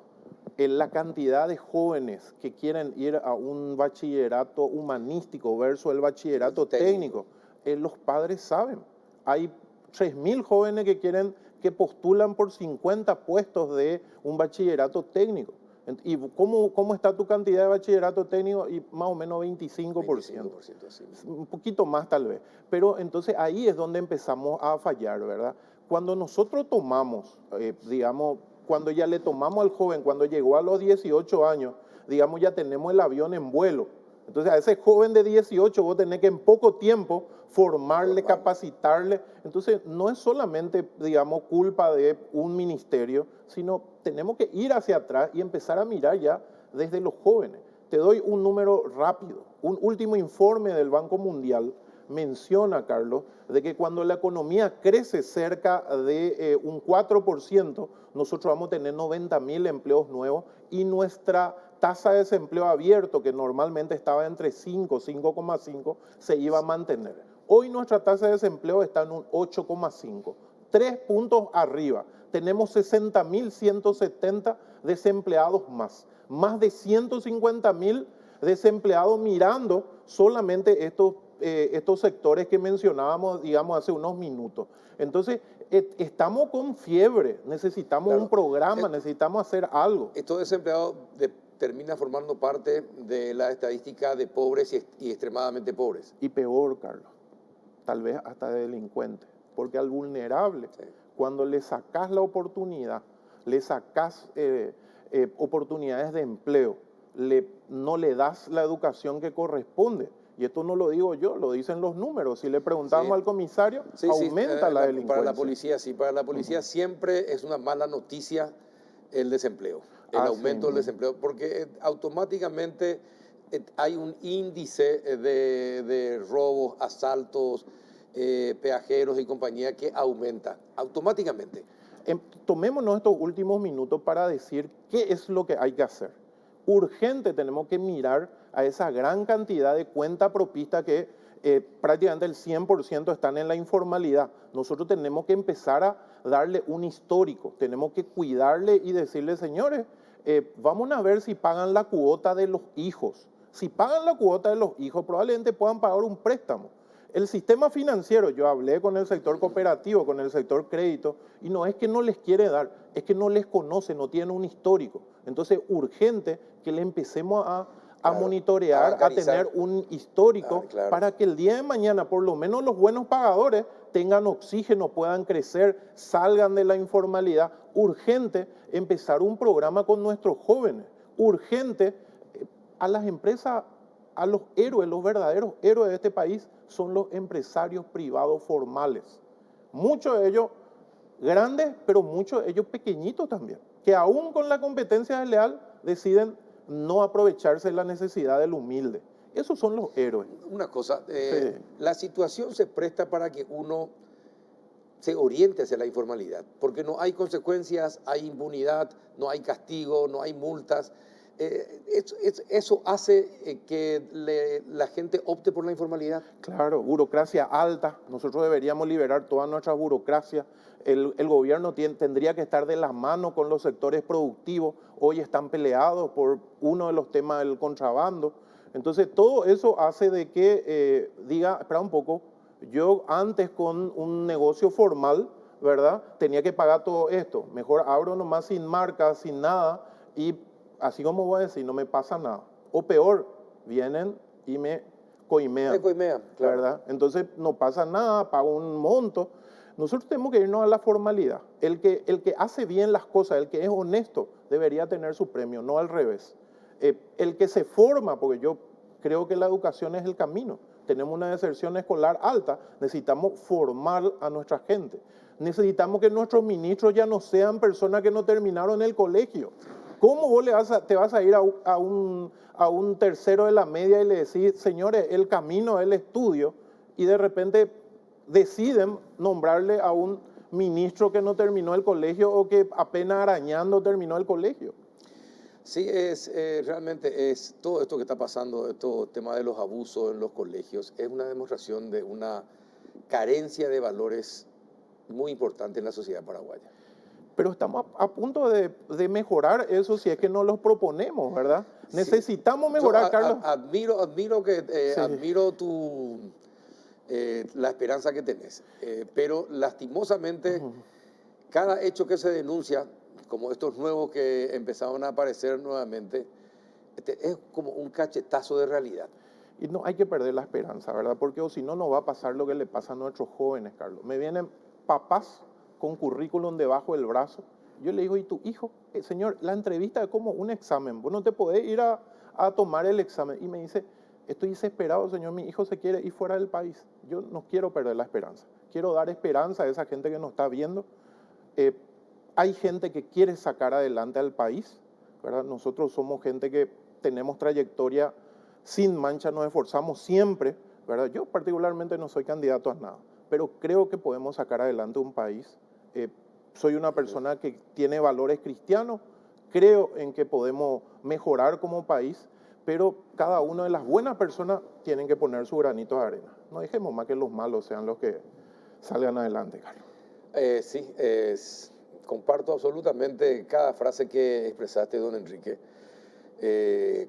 S5: la cantidad de jóvenes que quieren ir a un bachillerato humanístico versus el bachillerato técnico, los padres saben. Hay 3.000 jóvenes que postulan por 50 puestos de un bachillerato técnico. ¿Y cómo está tu cantidad de bachillerato técnico? Y más o menos 25%.
S1: 25%, sí.
S5: Un poquito más tal vez. Pero entonces ahí es donde empezamos a fallar, ¿verdad? Cuando nosotros tomamos, digamos, cuando ya le tomamos al joven, cuando llegó a los 18 años, digamos, ya tenemos el avión en vuelo. Entonces a ese joven de 18 vos tenés que en poco tiempo formarle, capacitarle. Entonces no es solamente, digamos, culpa de un ministerio, sino tenemos que ir hacia atrás y empezar a mirar ya desde los jóvenes. Te doy un número rápido. Un último informe del Banco Mundial menciona, Carlos, de que cuando la economía crece cerca de un 4%, nosotros vamos a tener 90.000 empleos nuevos y nuestra tasa de desempleo abierto, que normalmente estaba entre 5, 5,5, se iba a mantener. Hoy nuestra tasa de desempleo está en un 8,5, 3 puntos arriba. Tenemos 60.170 desempleados más de 150.000 desempleados mirando solamente estos sectores que mencionábamos, digamos, hace unos minutos. Entonces, estamos con fiebre, necesitamos un programa, necesitamos hacer algo.
S1: Estos desempleados terminan formando parte de la estadística de pobres y extremadamente pobres.
S5: Y peor, Carlos, tal vez hasta de delincuentes, porque al vulnerable, cuando le sacás la oportunidad, le sacás oportunidades de empleo, no le das la educación que corresponde. Y esto no lo digo yo, lo dicen los números. Si le preguntamos al comisario, aumenta la delincuencia.
S1: Para la policía, sí, para la policía siempre es una mala noticia el desempleo, el aumento del desempleo, porque automáticamente hay un índice de robos, asaltos, peajeros y compañía que aumenta automáticamente.
S5: Tomémonos estos últimos minutos para decir qué es lo que hay que hacer. Urgente tenemos que mirar a esa gran cantidad de cuentapropistas que prácticamente el 100% están en la informalidad. Nosotros tenemos que empezar a darle un histórico, tenemos que cuidarle y decirle, señores, vamos a ver si pagan la cuota de los hijos. Si pagan la cuota de los hijos, probablemente puedan pagar un préstamo. El sistema financiero, yo hablé con el sector cooperativo, con el sector crédito, y no es que no les quiere dar, es que no les conoce, no tienen un histórico. Entonces, urgente que le empecemos a monitorear, a tener un histórico, para que el día de mañana, por lo menos los buenos pagadores, tengan oxígeno, puedan crecer, salgan de la informalidad. Urgente empezar un programa con nuestros jóvenes. Urgente a las empresas, a los héroes, los verdaderos héroes de este país son los empresarios privados formales. Muchos de ellos grandes, pero muchos de ellos pequeñitos también, que aún con la competencia desleal deciden no aprovecharse de la necesidad del humilde. Esos son los héroes.
S1: Una cosa, la situación se presta para que uno se oriente hacia la informalidad, porque no hay consecuencias, hay impunidad, no hay castigo, no hay multas. Eso hace que la gente opte por la informalidad.
S5: Claro, burocracia alta. Nosotros deberíamos liberar toda nuestra burocracia. El gobierno tendría que estar de la mano con los sectores productivos. Hoy están peleados por uno de los temas del contrabando. Entonces, todo eso hace de que diga, espera un poco, yo antes con un negocio formal, ¿verdad? Tenía que pagar todo esto. Mejor abro nomás sin marca, sin nada, y así como voy a decir, no me pasa nada. O peor, vienen y me coimean.
S1: Me coimean, claro.
S5: ¿Verdad? Entonces no pasa nada, pago un monto. Nosotros tenemos que irnos a la formalidad. El que hace bien las cosas, el que es honesto, debería tener su premio, no al revés. El que se forma, porque yo creo que la educación es el camino. Tenemos una deserción escolar alta, necesitamos formar a nuestra gente. Necesitamos que nuestros ministros ya no sean personas que no terminaron el colegio. ¿Cómo vos te vas a ir a un tercero de la media y le decís, señores, el camino es el estudio, y de repente deciden nombrarle a un ministro que no terminó el colegio o que apenas arañando terminó el colegio?
S1: Sí, realmente es todo esto que está pasando, todo el tema de los abusos en los colegios, es una demostración de una carencia de valores muy importante en la sociedad paraguaya.
S5: Pero estamos a punto de mejorar eso si es que nos los proponemos, ¿verdad? Sí. Necesitamos mejorar, Carlos.
S1: Admiro la esperanza que tenés. Pero lastimosamente, cada hecho que se denuncia, como estos nuevos que empezaron a aparecer nuevamente, es como un cachetazo de realidad.
S5: Y no hay que perder la esperanza, ¿verdad? Porque o si no, no va a pasar lo que le pasa a nuestros jóvenes, Carlos. Me vienen papás con currículum debajo del brazo. Yo le digo, ¿y tu hijo? Señor, la entrevista es como un examen. Vos no te podés ir a tomar el examen. Y me dice, estoy desesperado, señor, mi hijo se quiere ir fuera del país. Yo no quiero perder la esperanza. Quiero dar esperanza a esa gente que nos está viendo. Hay gente que quiere sacar adelante al país, ¿verdad? Nosotros somos gente que tenemos trayectoria sin mancha, nos esforzamos siempre, ¿verdad? Yo particularmente no soy candidato a nada, pero creo que podemos sacar adelante un país. Soy una persona que tiene valores cristianos, creo en que podemos mejorar como país, pero cada una de las buenas personas tienen que poner su granito de arena. No dejemos más que los malos sean los que salgan adelante, Carlos.
S1: Sí, comparto absolutamente cada frase que expresaste, don Enrique.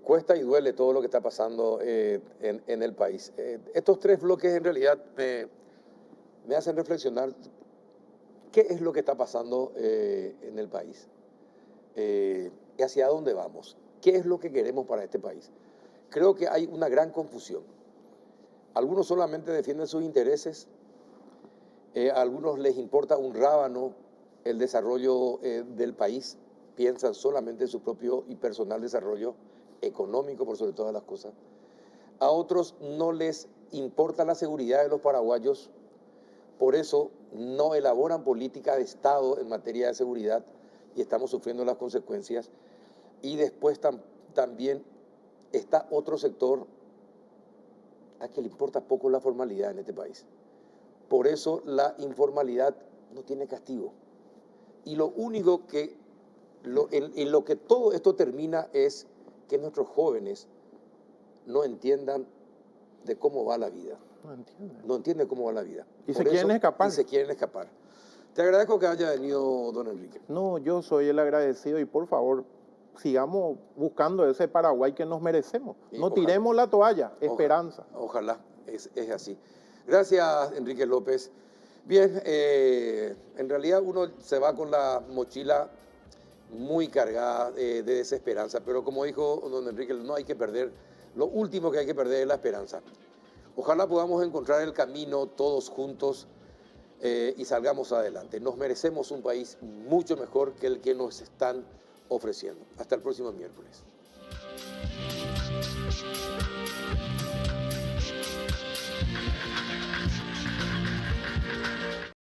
S1: Cuesta y duele todo lo que está pasando en el país. Estos tres bloques en realidad me hacen reflexionar qué es lo que está pasando en el país y hacia dónde vamos, qué es lo que queremos para este país. Creo que hay una gran confusión. Algunos solamente defienden sus intereses, a algunos les importa un rábano el desarrollo del país, piensan solamente en su propio y personal desarrollo económico por sobre todas las cosas. A otros no les importa la seguridad de los paraguayos, por eso no elaboran política de Estado en materia de seguridad y estamos sufriendo las consecuencias. Y después también está otro sector a que le importa poco la formalidad en este país. Por eso la informalidad no tiene castigo. Y lo único que en lo que todo esto termina es que nuestros jóvenes no entiendan de cómo va la vida. No entienden cómo va la vida.
S5: Y se quieren escapar.
S1: Y se quieren escapar. Te agradezco que haya venido, don Enrique.
S5: No, yo soy el agradecido y por favor, sigamos buscando ese Paraguay que nos merecemos. No tiremos la toalla, esperanza.
S1: Ojalá, es así. Gracias, Enrique López. Bien, en realidad uno se va con la mochila muy cargada de desesperanza, pero como dijo don Enrique, no hay que perder, lo último que hay que perder es la esperanza. Ojalá podamos encontrar el camino todos juntos y salgamos adelante. Nos merecemos un país mucho mejor que el que nos están ofreciendo. Hasta el próximo miércoles.